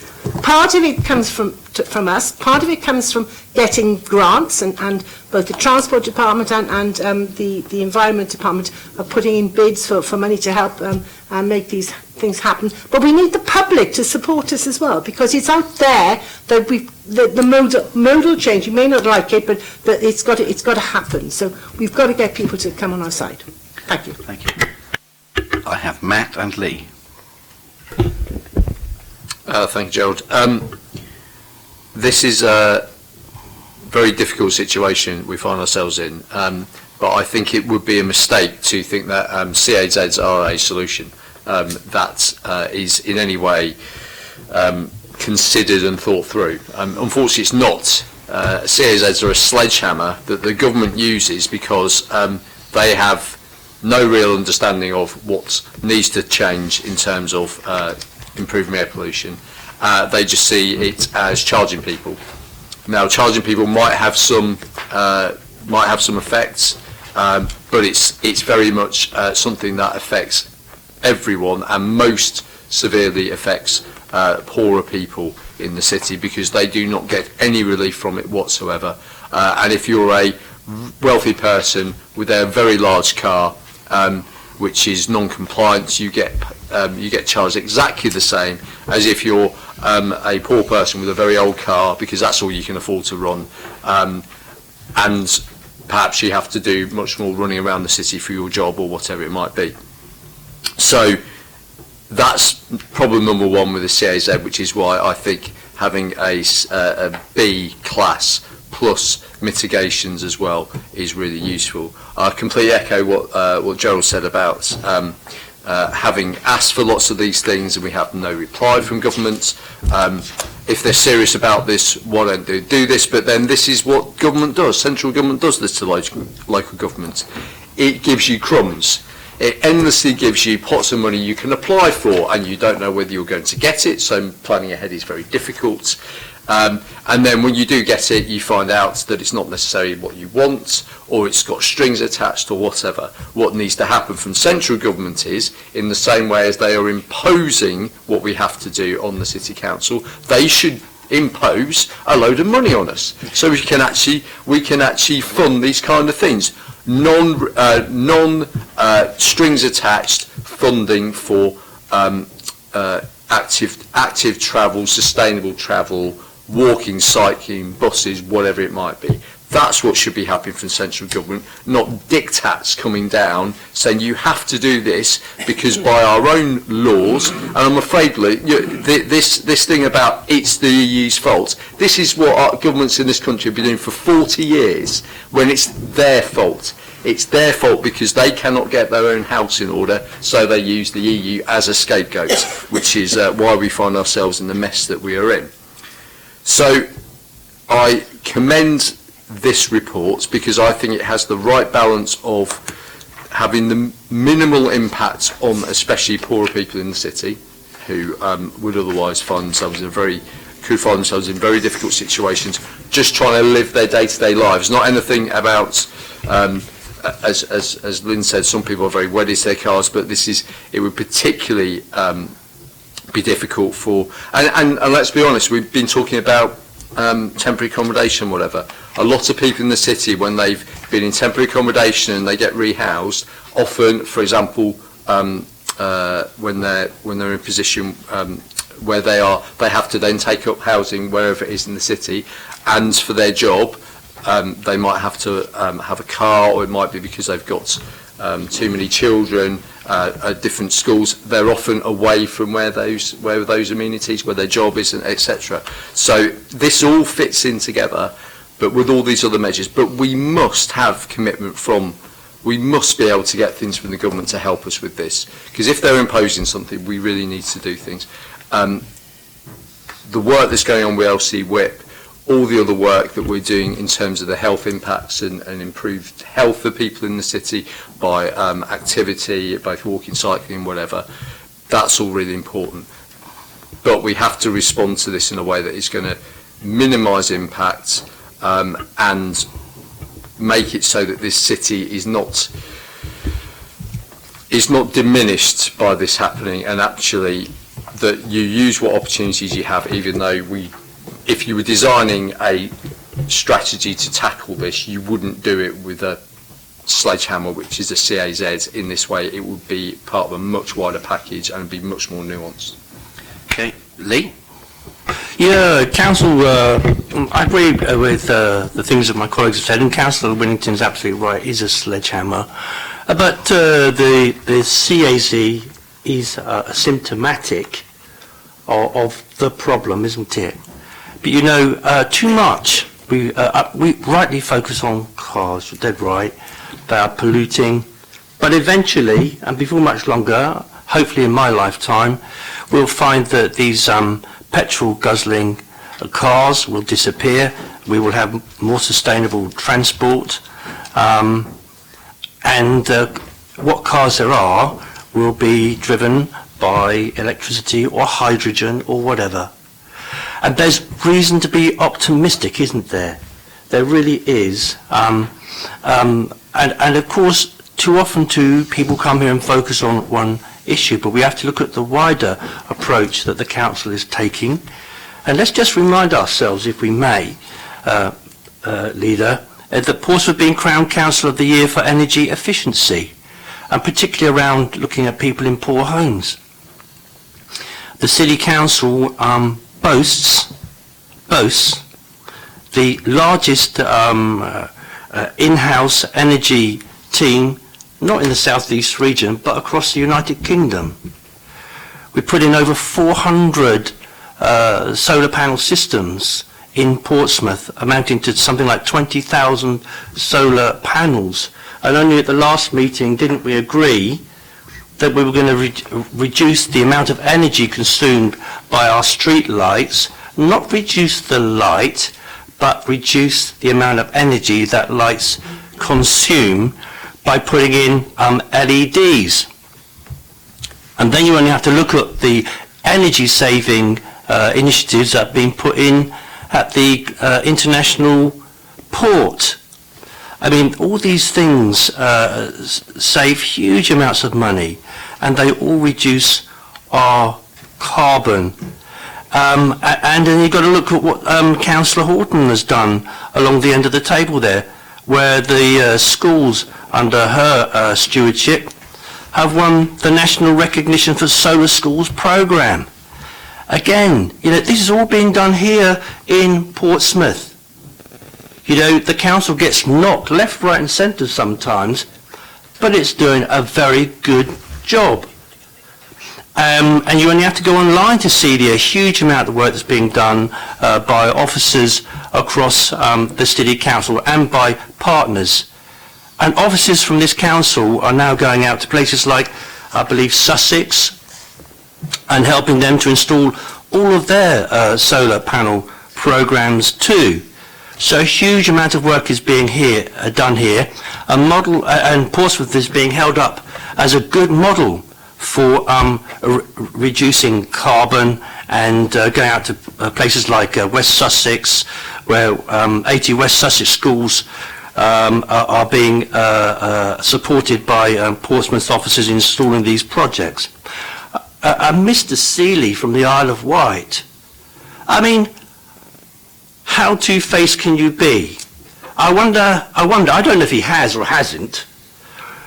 [SPEAKER 9] Part of it comes from from us. Part of it comes from getting grants, and both the Transport Department and the Environment Department are putting in bids for money to help make these things happen. But we need the public to support us as well, because it's out there that the modal change. You may not like it, but it's got to happen. So we've got to get people to come on our side. Thank you.
[SPEAKER 1] Thank you. I have Matt and Lee.
[SPEAKER 10] Thank you, Gerald. This is a very difficult situation we find ourselves in, but I think it would be a mistake to think that CAZs are a solution that is in any way considered and thought through. Unfortunately, it's not. CAZs are a sledgehammer that the government uses because they have no real understanding of what needs to change in terms of improving air pollution. They just see it as charging people. Now, charging people might have some effects, but it's very much something that affects everyone, and most severely affects poorer people in the city, because they do not get any relief from it whatsoever. And if you're a wealthy person with a very large car, which is non-compliant, you get charged exactly the same as if you're a poor person with a very old car, because that's all you can afford to run, and perhaps you have to do much more running around the city for your job or whatever it might be. So that's problem number one with the CAZ, which is why I think having a B class plus mitigations as well is really useful. I completely echo what Gerald said about having asked for lots of these things and we have no reply from government. If they're serious about this, why don't they do this? But then this is what government does. Central government does this to local government. It gives you crumbs. It endlessly gives you pots of money you can apply for, and you don't know whether you're going to get it, so planning ahead is very difficult. And then when you do get it, you find out that it's not necessarily what you want, or it's got strings attached or whatever. What needs to happen from central government is, in the same way as they are imposing what we have to do on the City Council, they should impose a load of money on us, so we can actually fund these kind of things. Non strings attached funding for active travel, sustainable travel, walking, cycling, buses, whatever it might be. That's what should be happening from central government, not diktats coming down saying you have to do this because by our own laws, and I'm afraid, Luke, this thing about it's the EU's fault, this is what our governments in this country have been doing for 40 years when it's their fault. It's their fault because they cannot get their own house in order, so they use the EU as a scapegoat, which is why we find ourselves in the mess that we are in. So I commend this report because I think it has the right balance of having the minimal impact on especially poorer people in the city who would otherwise find themselves in very difficult situations, just trying to live their day-to-day lives. Not anything about, as Lynn said, some people are very wedded to their cars, but it would particularly be difficult for, and let's be honest, we've been talking about temporary accommodation, whatever. A lot of people in the city, when they've been in temporary accommodation and they get rehoused, often, for example, when they're in a position where they have to then take up housing wherever it is in the city, and for their job, they might have to have a car, or it might be because they've got too many children at different schools. They're often away from where those amenities, where their job is, etc. So this all fits in together, but with all these other measures. But we must have commitment we must be able to get things from the government to help us with this, because if they're imposing something, we really need to do things. The work that's going on with LC Whip, all the other work that we're doing in terms of the health impacts and improved health for people in the city by activity, both walking, cycling, whatever, that's all really important. But we have to respond to this in a way that is going to minimise impact and make it so that this city is not diminished by this happening, and actually that you use what opportunities you have, even though we if you were designing a strategy to tackle this, you wouldn't do it with a sledgehammer, which is a CAZ. In this way, it would be part of a much wider package and be much more nuanced.
[SPEAKER 1] Okay, Lee?
[SPEAKER 5] Yeah, Council, I agree with the things that my colleagues have said, and Councillor Winnington's absolutely right, it is a sledgehammer. But the CAZ is symptomatic of the problem, isn't it? But you know, too much. We rightly focus on cars, you're dead right, they are polluting. But eventually, and before much longer, hopefully in my lifetime, we'll find that these petrol guzzling cars will disappear. We will have more sustainable transport, and what cars there are will be driven by electricity or hydrogen or whatever. And there's reason to be optimistic, isn't there? There really is. And of course, too often people come here and focus on one issue, but we have to look at the wider approach that the Council is taking. And let's just remind ourselves, if we may, Leader, that Portsmouth being crowned Council of the Year for energy efficiency, and particularly around looking at people in poor homes. The City Council boasts the largest in-house energy team, not in the South East region, but across the United Kingdom. We put in over 400 solar panel systems in Portsmouth, amounting to something like 20,000 solar panels. And only at the last meeting didn't we agree that we were going to reduce the amount of energy consumed by our street lights, not reduce the light, but reduce the amount of energy that lights consume by putting in LEDs. And then you only have to look at the energy saving initiatives that have been put in at the international port. I mean, all these things save huge amounts of money, and they all reduce our carbon. And then you've got to look at what Councillor Horton has done along the end of the table there, where the schools under her stewardship have won the National Recognition for Solar Schools programme. Again, you know, this is all being done here in Portsmouth. You know, the council gets knocked left, right and centre sometimes, but it's doing a very good job. And you only have to go online to see the huge amount of work that's being done by officers across the City Council and by partners. And officers from this council are now going out to places like, I believe, Sussex, and helping them to install all of their solar panel programmes too. So a huge amount of work is being done here. A model, and Portsmouth is being held up as a good model for reducing carbon and going out to places like West Sussex, where 80 West Sussex schools are being supported by Portsmouth officers installing these projects. Mr. Seeley from the Isle of Wight, I mean, how two-faced can you be? I wonder, I don't know if he has or hasn't,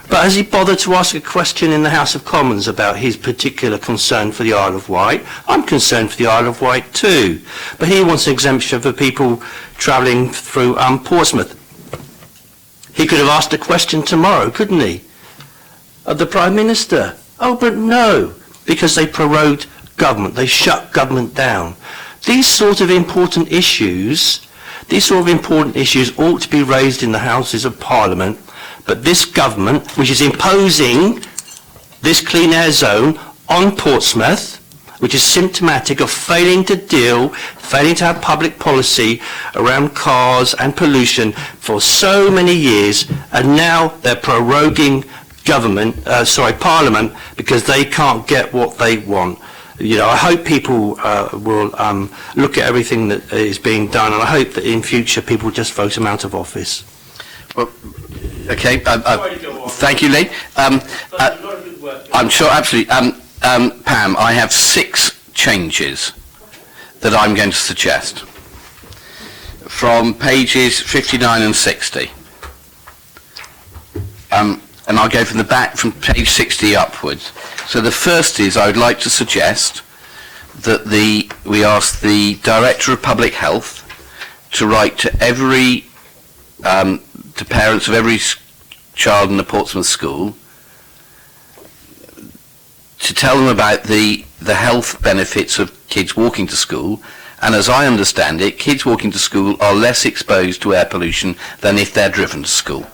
[SPEAKER 5] but has he bothered to ask a question in the House of Commons about his particular concern for the Isle of Wight? I'm concerned for the Isle of Wight too, but he wants an exemption for people travelling through Portsmouth. He could have asked a question tomorrow, couldn't he, of the Prime Minister? Oh, but no, because they prorogued government, they shut government down. These sort of important issues ought to be raised in the Houses of Parliament, but this government, which is imposing this clean air zone on Portsmouth, which is symptomatic of failing to have public policy around cars and pollution for so many years, and now they're proroguing Parliament because they can't get what they want. You know, I hope people will look at everything that is being done, and I hope that in future people just vote them out of office.
[SPEAKER 1] Well, okay. Thank you, Lee. I'm sure, absolutely. Pam, I have 6 changes that I'm going to suggest. from pages 59 and 60. And I'll go from the back, from page 60 upwards. So the first is, I would like to suggest that we ask the Director of Public Health to write to to parents of every child in the Portsmouth school to tell them about the health benefits of kids walking to school. And as I understand it, kids walking to school are less exposed to air pollution than if they're driven to school.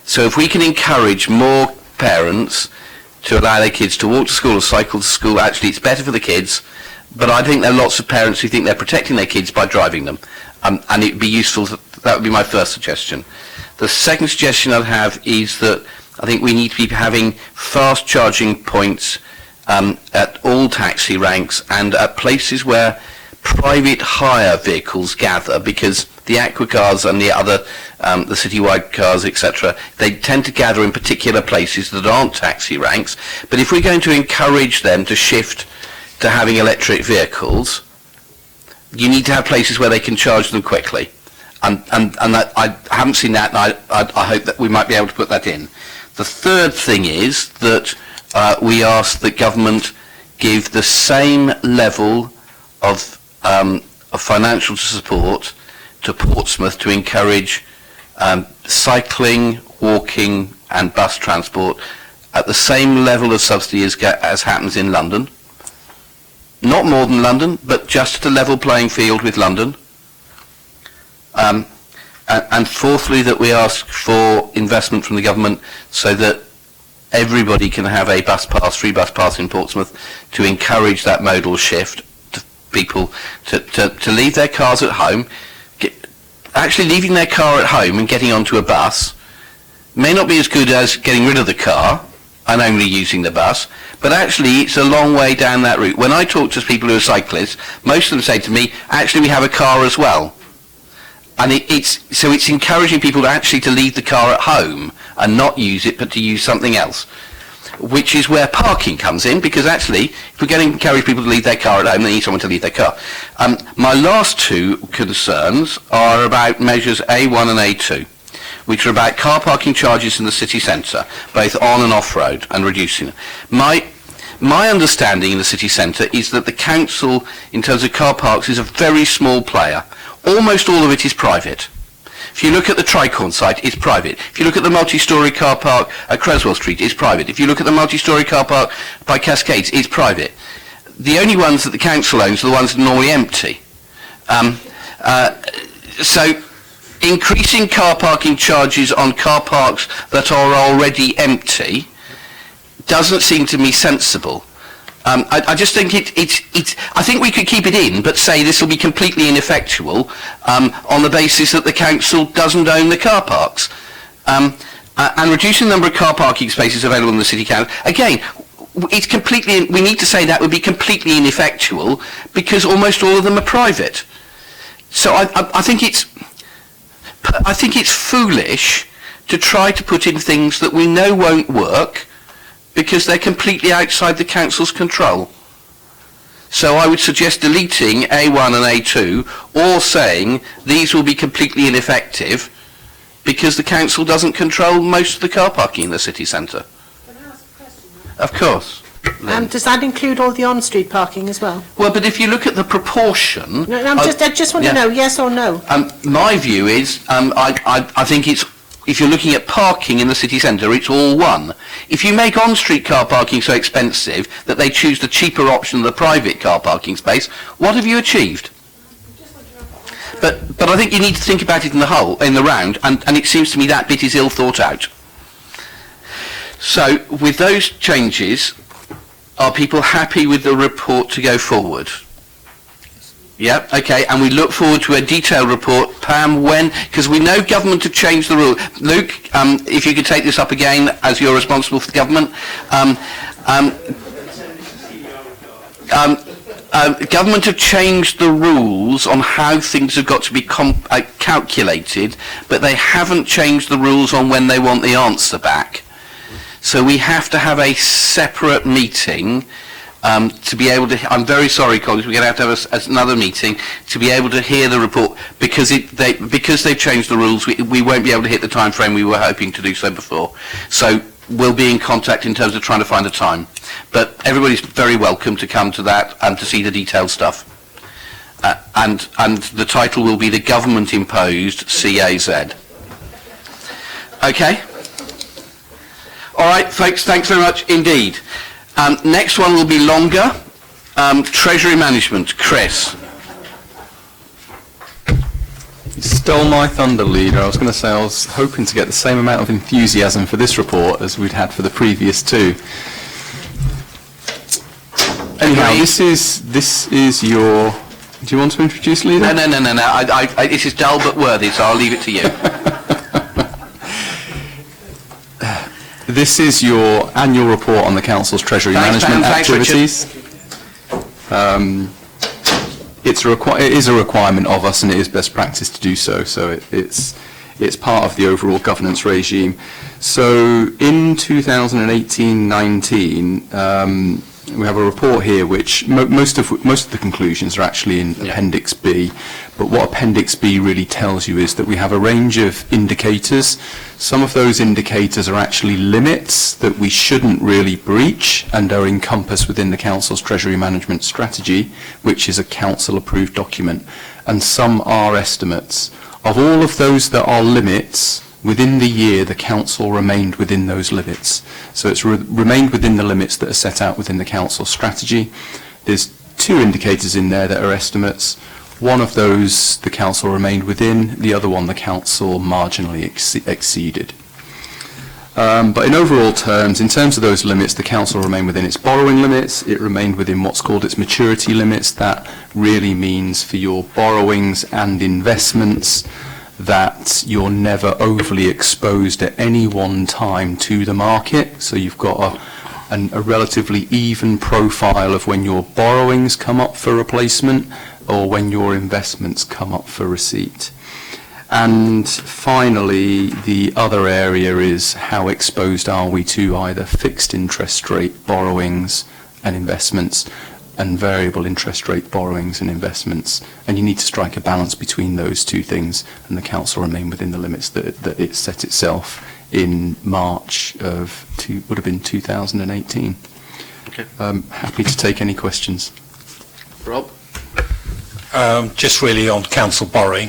[SPEAKER 1] So if we can encourage more parents to allow their kids to walk to school or cycle to school, actually it's better for the kids. But I think there are lots of parents who think they're protecting their kids by driving them. And it would be useful, that would be my first suggestion. The second suggestion I'd have is that I think we need to be having fast charging points at all taxi ranks and at places where private hire vehicles gather, because the aqua cars and the other, the citywide cars, etc., they tend to gather in particular places that aren't taxi ranks. But if we're going to encourage them to shift to having electric vehicles, you need to have places where they can charge them quickly. And that, I haven't seen that, and I hope that we might be able to put that in. The third thing is that we ask that government give the same level of financial support to Portsmouth to encourage cycling, walking and bus transport at the same level of subsidy as happens in London. Not more than London, but just a level playing field with London. And fourthly, that we ask for investment from the government so that everybody can have a bus pass, free bus pass in Portsmouth, to encourage that modal shift to people to leave their cars at home. Actually leaving their car at home and getting onto a bus may not be as good as getting rid of the car and only using the bus, but actually it's a long way down that route. When I talk to people who are cyclists, most of them say to me, actually we have a car as well. And it's encouraging people to leave the car at home and not use it, but to use something else, which is where parking comes in, because actually, if we're going to encourage people to leave their car at home, they need someone to leave their car. My last two concerns are about measures A1 and A2, which are about car parking charges in the city centre, both on and off-road, and reducing them. My understanding in the city centre is that the council, in terms of car parks, is a very small player. Almost all of it is private. If you look at the Tricorn site, it's private. If you look at the multi-storey car park at Creswell Street, it's private. If you look at the multi-storey car park by Cascades, it's private. The only ones that the council owns are the ones that are normally empty. So increasing car parking charges on car parks that are already empty doesn't seem to me sensible. I just think I think we could keep it in, but say this will be completely ineffectual on the basis that the council doesn't own the car parks. And reducing the number of car parking spaces available in the city council, again, we need to say that would be completely ineffectual because almost all of them are private. So I think it's foolish to try to put in things that we know won't work, because they're completely outside the council's control. So I would suggest deleting A1 and A2, or saying these will be completely ineffective because the council doesn't control most of the car parking in the city centre.
[SPEAKER 9] Can I ask a question?
[SPEAKER 1] Of course.
[SPEAKER 9] Does that include all the on-street parking as well?
[SPEAKER 1] Well, but if you look at the proportion...
[SPEAKER 9] No, I just want to know, yes or no?
[SPEAKER 1] My view is, I think it's, if you're looking at parking in the city centre, it's all one. If you make on-street car parking so expensive that they choose the cheaper option of the private car parking space, what have you achieved? But I think you need to think about it in the round, and it seems to me that bit is ill thought out. So, with those changes, are people happy with the report to go forward? Yep, okay, and we look forward to a detailed report. Pam, when? Because we know government have changed the rule. Luke, if you could take this up again as you're responsible for the government. Government have changed the rules on how things have got to be calculated, but they haven't changed the rules on when they want the answer back. So we have to have a separate meeting to be able to, I'm very sorry, colleagues, we're going to have another meeting to be able to hear the report, because they've changed the rules, we won't be able to hit the time frame we were hoping to do so before. So we'll be in contact in terms of trying to find a time. But everybody's very welcome to come to that and to see the detailed stuff. And the title will be the Government Imposed CAZ. Okay? All right, folks, thanks very much indeed. Next one will be longer. Treasury Management, Chris.
[SPEAKER 17] You stole my thunder, leader. I was going to say I was hoping to get the same amount of enthusiasm for this report as we'd had for the previous two. Anyhow, this is your. Do you want to introduce, leader?
[SPEAKER 1] No. This is dull but worthy, so I'll leave it to you.
[SPEAKER 17] This is your annual report on the Council's Treasury Management activities. It is a requirement of us, and it is best practice to do so. So it's part of the overall governance regime. So in 2018-19, we have a report here which most of the conclusions are actually in Appendix B, but what Appendix B really tells you is that we have a range of indicators. Some of those indicators are actually limits that we shouldn't really breach and are encompassed within the Council's Treasury Management Strategy, which is a Council-approved document, and some are estimates. Of all of those that are limits, within the year, the Council remained within those limits. So it's remained within the limits that are set out within the Council strategy. There's two indicators in there that are estimates. One of those the Council remained within, the other one the Council marginally exceeded. But in overall terms, in terms of those limits, the Council remained within its borrowing limits. It remained within what's called its maturity limits. That really means for your borrowings and investments that you're never overly exposed at any one time to the market. So you've got a relatively even profile of when your borrowings come up for replacement or when your investments come up for receipt. And finally, the other area is how exposed are we to either fixed interest rate borrowings and investments and variable interest rate borrowings and investments, and you need to strike a balance between those two things, and the Council remain within the limits that it set itself in March of would have been 2018.
[SPEAKER 1] Okay.
[SPEAKER 17] Happy to take any questions.
[SPEAKER 1] Rob?
[SPEAKER 18] Just really on council borrowing,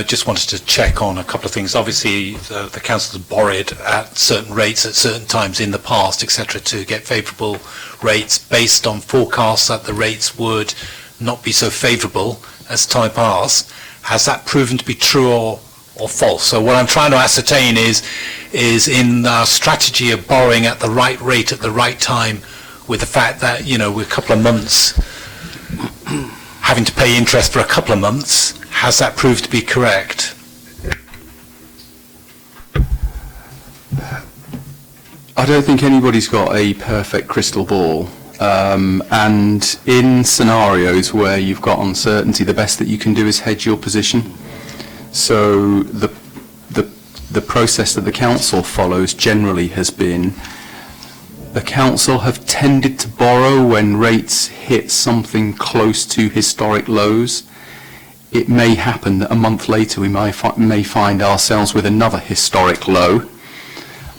[SPEAKER 18] just wanted to check on a couple of things. Obviously, the council has borrowed at certain rates at certain times in the past, etc., to get favourable rates based on forecasts that the rates would not be so favourable as time passed. Has that proven to be true or false? So what I'm trying to ascertain is in our strategy of borrowing at the right rate at the right time, with the fact that, you know, we're a couple of months having to pay interest for a couple of months, has that proved to be correct?
[SPEAKER 17] I don't think anybody's got a perfect crystal ball. And in scenarios where you've got uncertainty, the best that you can do is hedge your position. So the process that the Council follows generally has been the Council have tended to borrow when rates hit something close to historic lows. It may happen that a month later we may find ourselves with another historic low,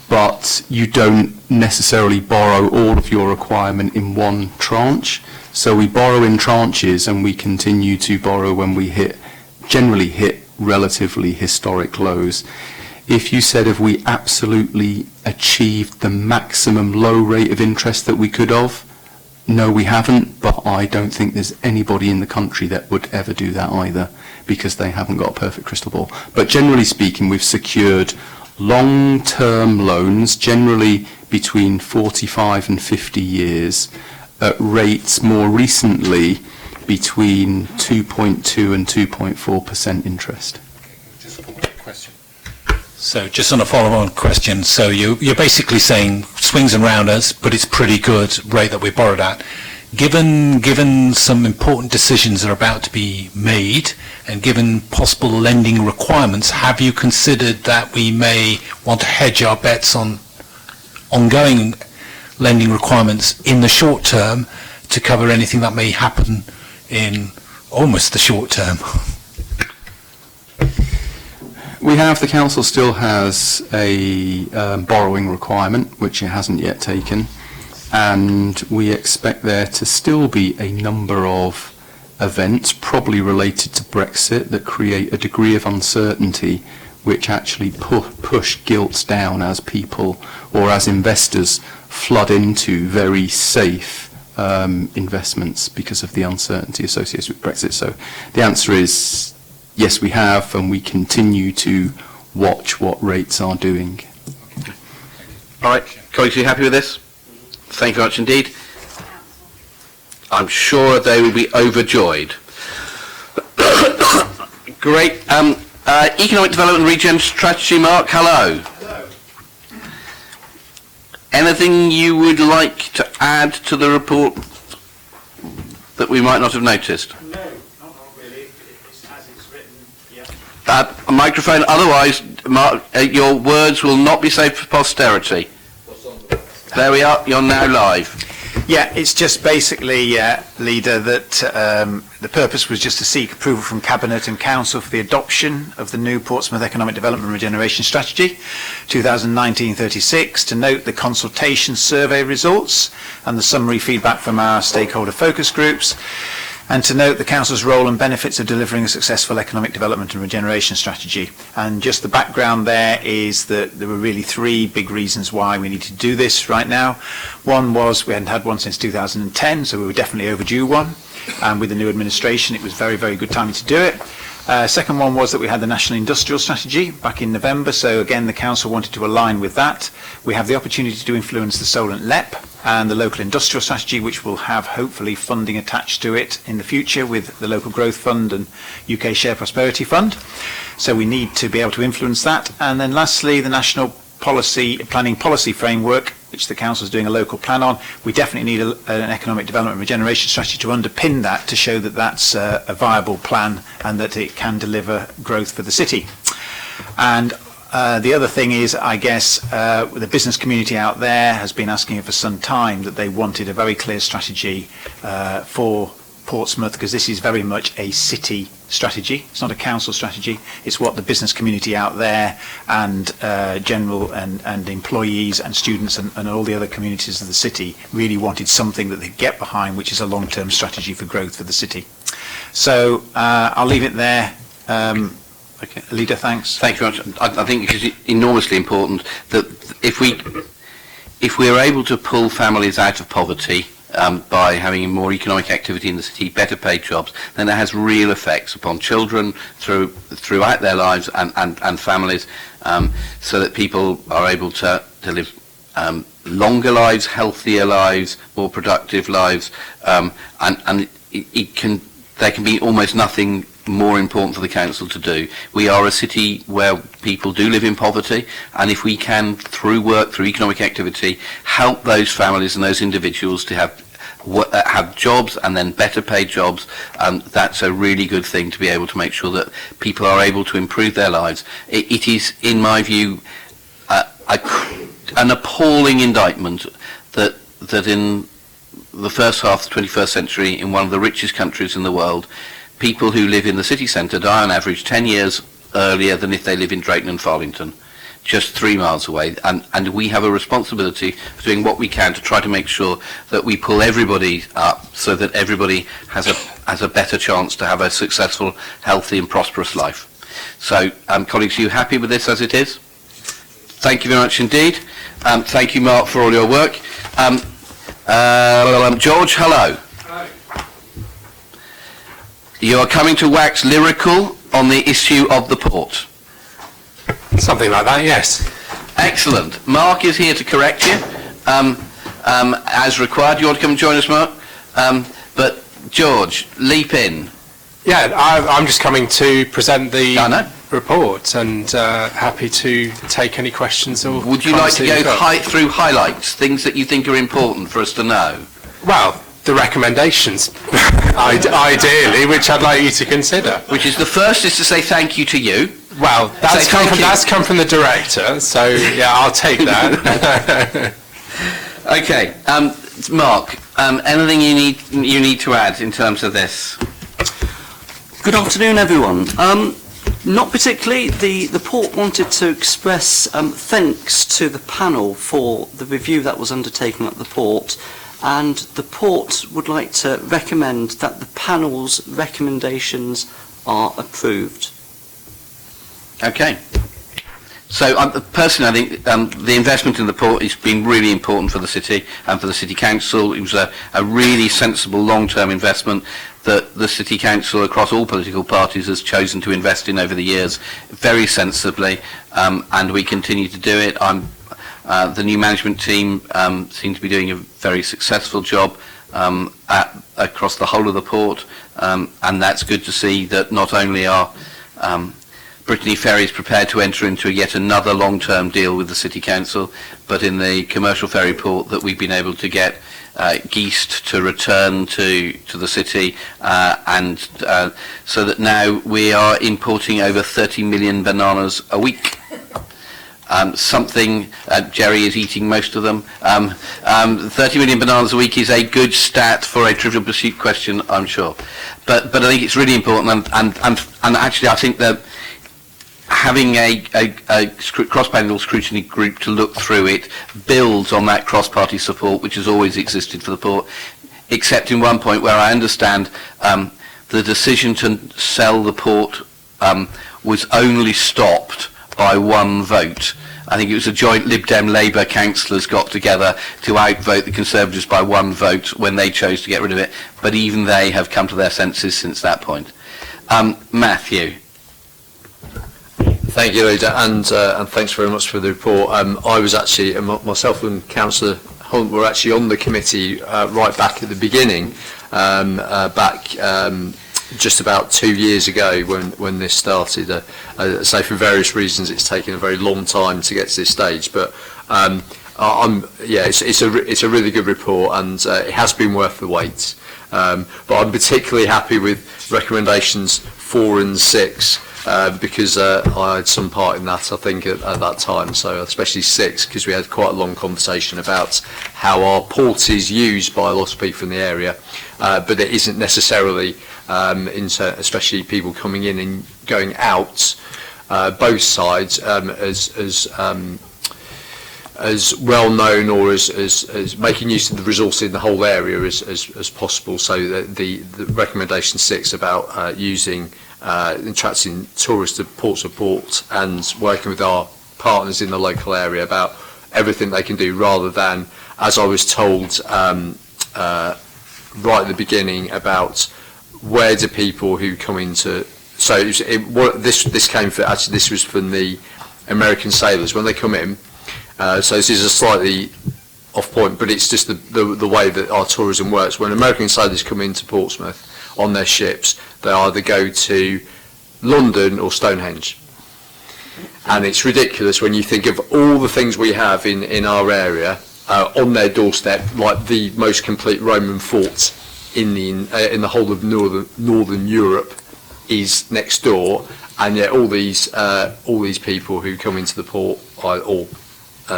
[SPEAKER 17] but you don't necessarily borrow all of your requirement in one tranche. So we borrow in tranches and we continue to borrow when we generally hit relatively historic lows. If you said if we absolutely achieved the maximum low rate of interest that we could have, no, we haven't, but I don't think there's anybody in the country that would ever do that either, because they haven't got a perfect crystal ball. But generally speaking, we've secured long-term loans, generally between 45 and 50 years, at rates more recently between 2.2 and 2.4% interest.
[SPEAKER 18] So just on a follow-on question, so you're basically saying swings and rounders, but it's pretty good rate that we borrowed at. Given some important decisions that are about to be made, and given possible lending requirements, have you considered that we may want to hedge our bets on ongoing lending requirements in the short term to cover anything that may happen in almost the short term?
[SPEAKER 17] The council still has a borrowing requirement, which it hasn't yet taken, and we expect there to still be a number of events, probably related to Brexit, that create a degree of uncertainty which actually push gilts down as people or as investors flood into very safe investments because of the uncertainty associated with Brexit. So the answer is yes, we have, and we continue to watch what rates are doing.
[SPEAKER 1] All right, colleagues, are you happy with this? Thank you very much indeed. I'm sure they will be overjoyed. Great. Economic Development and Regen Strategy, Mark, hello.
[SPEAKER 13] Hello.
[SPEAKER 1] Anything you would like to add to the report that we might not have noticed?
[SPEAKER 13] No, not really. It's as it's written, yeah.
[SPEAKER 1] A microphone, otherwise, Mark, your words will not be saved for posterity. There we are, you're now live.
[SPEAKER 13] Yeah, it's just basically, Leader, that the purpose was just to seek approval from Cabinet and Council for the adoption of the new Portsmouth Economic Development and Regeneration Strategy 2019-36, to note the consultation survey results and the summary feedback from our stakeholder focus groups, and to note the Council's role and benefits of delivering a successful economic development and regeneration strategy. And just the background there is that there were really three big reasons why we need to do this right now. One was we hadn't had one since 2010, so we were definitely overdue one. And with the new administration, it was very, very good timing to do it. Second one was that we had the National Industrial Strategy back in November, so again the Council wanted to align with that. We have the opportunity to influence the Solent LEP and the Local Industrial Strategy, which will have hopefully funding attached to it in the future with the Local Growth Fund and UK Share Prosperity Fund. So we need to be able to influence that. And then lastly, the National Planning Policy Framework, which the Council is doing a local plan on. We definitely need an economic development and regeneration strategy to underpin that, to show that that's a viable plan and that it can deliver growth for the city. And the other thing is, I guess, the business community out there has been asking for some time that they wanted a very clear strategy for Portsmouth, because this is very much a city strategy. It's not a council strategy. It's what the business community out there and general and employees and students and all the other communities of the city really wanted something that they get behind, which is a long-term strategy for growth for the city. So I'll leave it there. Okay, Leader, thanks.
[SPEAKER 1] Thank you very much. I think it's enormously important that if we are able to pull families out of poverty by having more economic activity in the city, better paid jobs, then that has real effects upon children throughout their lives and families, so that people are able to live longer lives, healthier lives, more productive lives, and there can be almost nothing more important for the council to do. We are a city where people do live in poverty, and if we can, through work, through economic activity, help those families and those individuals to have jobs and then better paid jobs, that's a really good thing to be able to make sure that people are able to improve their lives. It is, in my view, an appalling indictment that in the first half of the 21st century, in one of the richest countries in the world, people who live in the city centre die on average 10 years earlier than if they live in Drayton and Farlington, just 3 miles away. And we have a responsibility for doing what we can to try to make sure that we pull everybody up so that everybody has a better chance to have a successful, healthy and prosperous life. So, colleagues, are you happy with this as it is? Thank you very much indeed. Thank you, Mark, for all your work. George, hello. You are coming to wax lyrical on the issue of the port.
[SPEAKER 19] Something like that, yes.
[SPEAKER 1] Excellent. Mark is here to correct you, as required. You want to come and join us, Mark? But George, leap in.
[SPEAKER 19] Yeah, I'm just coming to present the report, and happy to take any questions or.
[SPEAKER 1] Would you like to go through highlights, things that you think are important for us to know?
[SPEAKER 19] Well, the recommendations, ideally, which I'd like you to consider.
[SPEAKER 1] Which is the first is to say thank you to you.
[SPEAKER 19] Well, that's come from the director, so yeah, I'll take that.
[SPEAKER 1] Okay, Mark, Anything you need to add in terms of this?
[SPEAKER 16] Good afternoon, everyone. Not particularly. The port wanted to express thanks to the panel for the review that was undertaken at the port, and the port would like to recommend that the panel's recommendations are approved.
[SPEAKER 1] Okay. So personally, I think the investment in the port has been really important for the city and for the City Council. It was a really sensible long-term investment that the City Council across all political parties has chosen to invest in over the years very sensibly, and we continue to do it. The new management team seem to be doing a very successful job across the whole of the port, and that's good to see that not only are Brittany Ferries prepared to enter into yet another long-term deal with the City Council, but in the commercial ferry port that we've been able to get Geest to return to the city, and so that now we are importing over 30 million bananas a week. Jerry is eating most of them. 30 million bananas a week is a good stat for a Trivial Pursuit question, I'm sure. But I think it's really important, and actually I think that having a cross-panel scrutiny group to look through it builds on that cross-party support which has always existed for the port, except in one point where I understand the decision to sell the port was only stopped by one vote. I think it was a joint Lib Dem Labour councillors got together to outvote the Conservatives by one vote when they chose to get rid of it, but even they have come to their senses since that point. Matthew.
[SPEAKER 10] Thank you, Leader, and thanks very much for the report. I was actually, myself and Councillor Hunt were actually on the committee right back at the beginning, just about 2 years ago when this started. So for various reasons, it's taken a very long time to get to this stage. But it's a really good report, and it has been worth the wait. But I'm particularly happy with recommendations 4 and 6. Because I had some part in that, I think, at that time, so especially 6, because we had quite a long conversation about how our port is used by a lot of people in the area, but it isn't necessarily, especially people coming in and going out, both sides, as well known or as making use of the resource in the whole area as possible. So the recommendation 6 about using attracting tourists to Port Support and working with our partners in the local area about everything they can do, rather than, as I was told right at the beginning, about where do people who come into, so this came for, actually this was from the American sailors when they come in, so this is a slightly off point, but it's just the way that our tourism works. When American sailors come into Portsmouth on their ships, they either go to London or Stonehenge. And it's ridiculous when you think of all the things we have in our area on their doorstep, like the most complete Roman fort in the whole of northern Europe is next door, and yet all these people who come into the port, or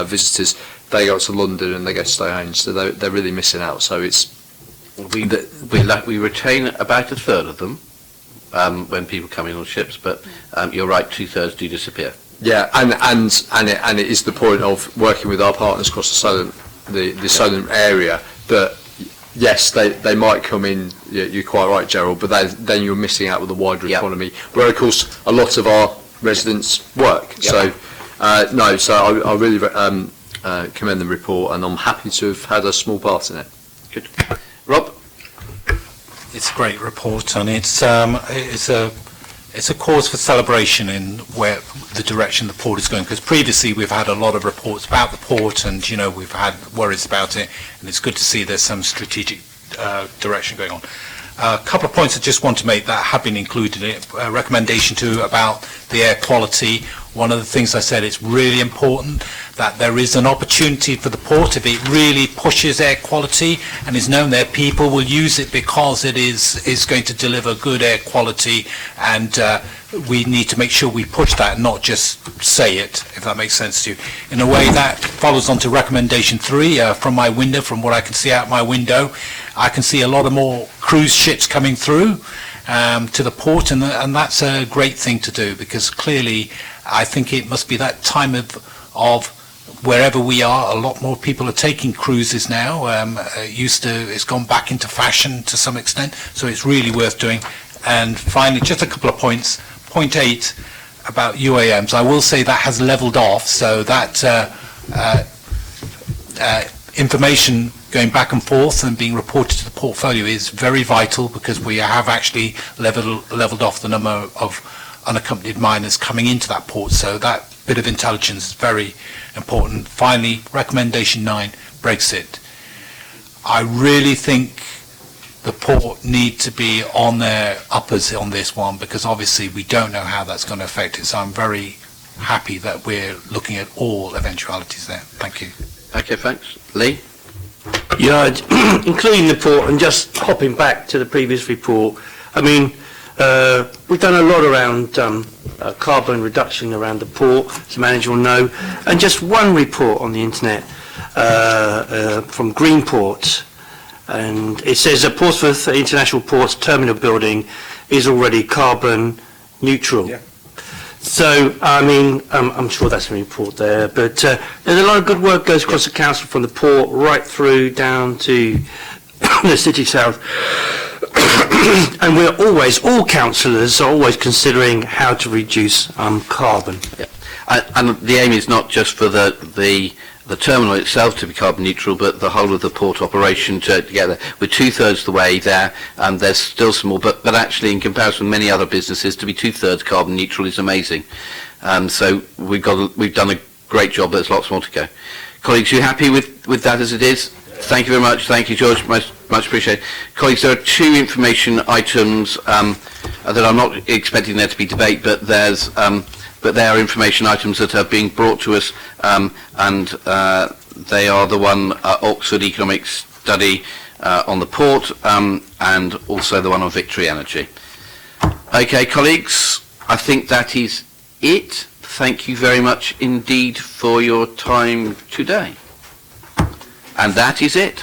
[SPEAKER 10] visitors, they go to London and they go to Stonehenge, so they're really missing out. So it's
[SPEAKER 1] we retain about a third of them when people come in on ships, but you're right, 2/3 do disappear.
[SPEAKER 10] Yeah, and it is the point of working with our partners across the southern area that yes, they might come in. You're quite right, Gerald, but then you're missing out with the wider economy, where of course a lot of our residents work. So so I really commend the report, and I'm happy to have had a small part in it.
[SPEAKER 1] Good. Rob?
[SPEAKER 18] It's a great report, and it's a cause for celebration in where the direction the port is going, because previously we've had a lot of reports about the port, and we've had worries about it, and it's good to see there's some strategic direction going on. A couple of points I just want to make that have been included in it. Recommendation 2 about the air quality. One of the things I said, it's really important that there is an opportunity for the port if it really pushes air quality and is known that people will use it because it is going to deliver good air quality, and we need to make sure we push that and not just say it, if that makes sense to you. In a way, that follows on to recommendation 3. From my window, from what I can see out my window, I can see a lot of more cruise ships coming through to the port, and that's a great thing to do, because clearly I think it must be that time of wherever we are, a lot more people are taking cruises now. It's gone back into fashion to some extent, so it's really worth doing. And finally, just a couple of points. Point 8 about UAMs. I will say that has levelled off, so that information going back and forth and being reported to the portfolio is very vital, because we have actually levelled off the number of unaccompanied minors coming into that port, so that bit of intelligence is very important. Finally, recommendation 9, Brexit. I really think the port need to be on their uppers on this one, because obviously we don't know how that's going to affect it, so I'm very happy that we're looking at all eventualities there. Thank you.
[SPEAKER 1] Okay, thanks. Lee?
[SPEAKER 5] Yeah, including the port, and just hopping back to the previous report, I mean, we've done a lot around carbon reduction around the port, as the manager will know, and just one report on the internet from Greenport, and it says that Portsmouth International Port's terminal building is already carbon neutral. Yeah. So, I mean, I'm sure that's a report there, but there's a lot of good work goes across the council, from the port right through down to the city south. And we're always, all councillors are always considering how to reduce carbon.
[SPEAKER 1] Yeah. And the aim is not just for the terminal itself to be carbon neutral, but the whole of the port operation together. We're 2/3 the way there, and there's still some more, but actually in comparison with many other businesses, to be 2/3 carbon neutral is amazing. So we've done a great job, there's lots more to go. Colleagues, you happy with that as it is? Thank you very much. Thank you, George. Much appreciated. Colleagues, there are 2 information items that I'm not expecting there to be debate, but they are information items that are being brought to us, and they are the one Oxford Economic Study on the port, and also the one on Victory Energy. Okay, colleagues, I think that is it. Thank you very much indeed for your time today. And that is it.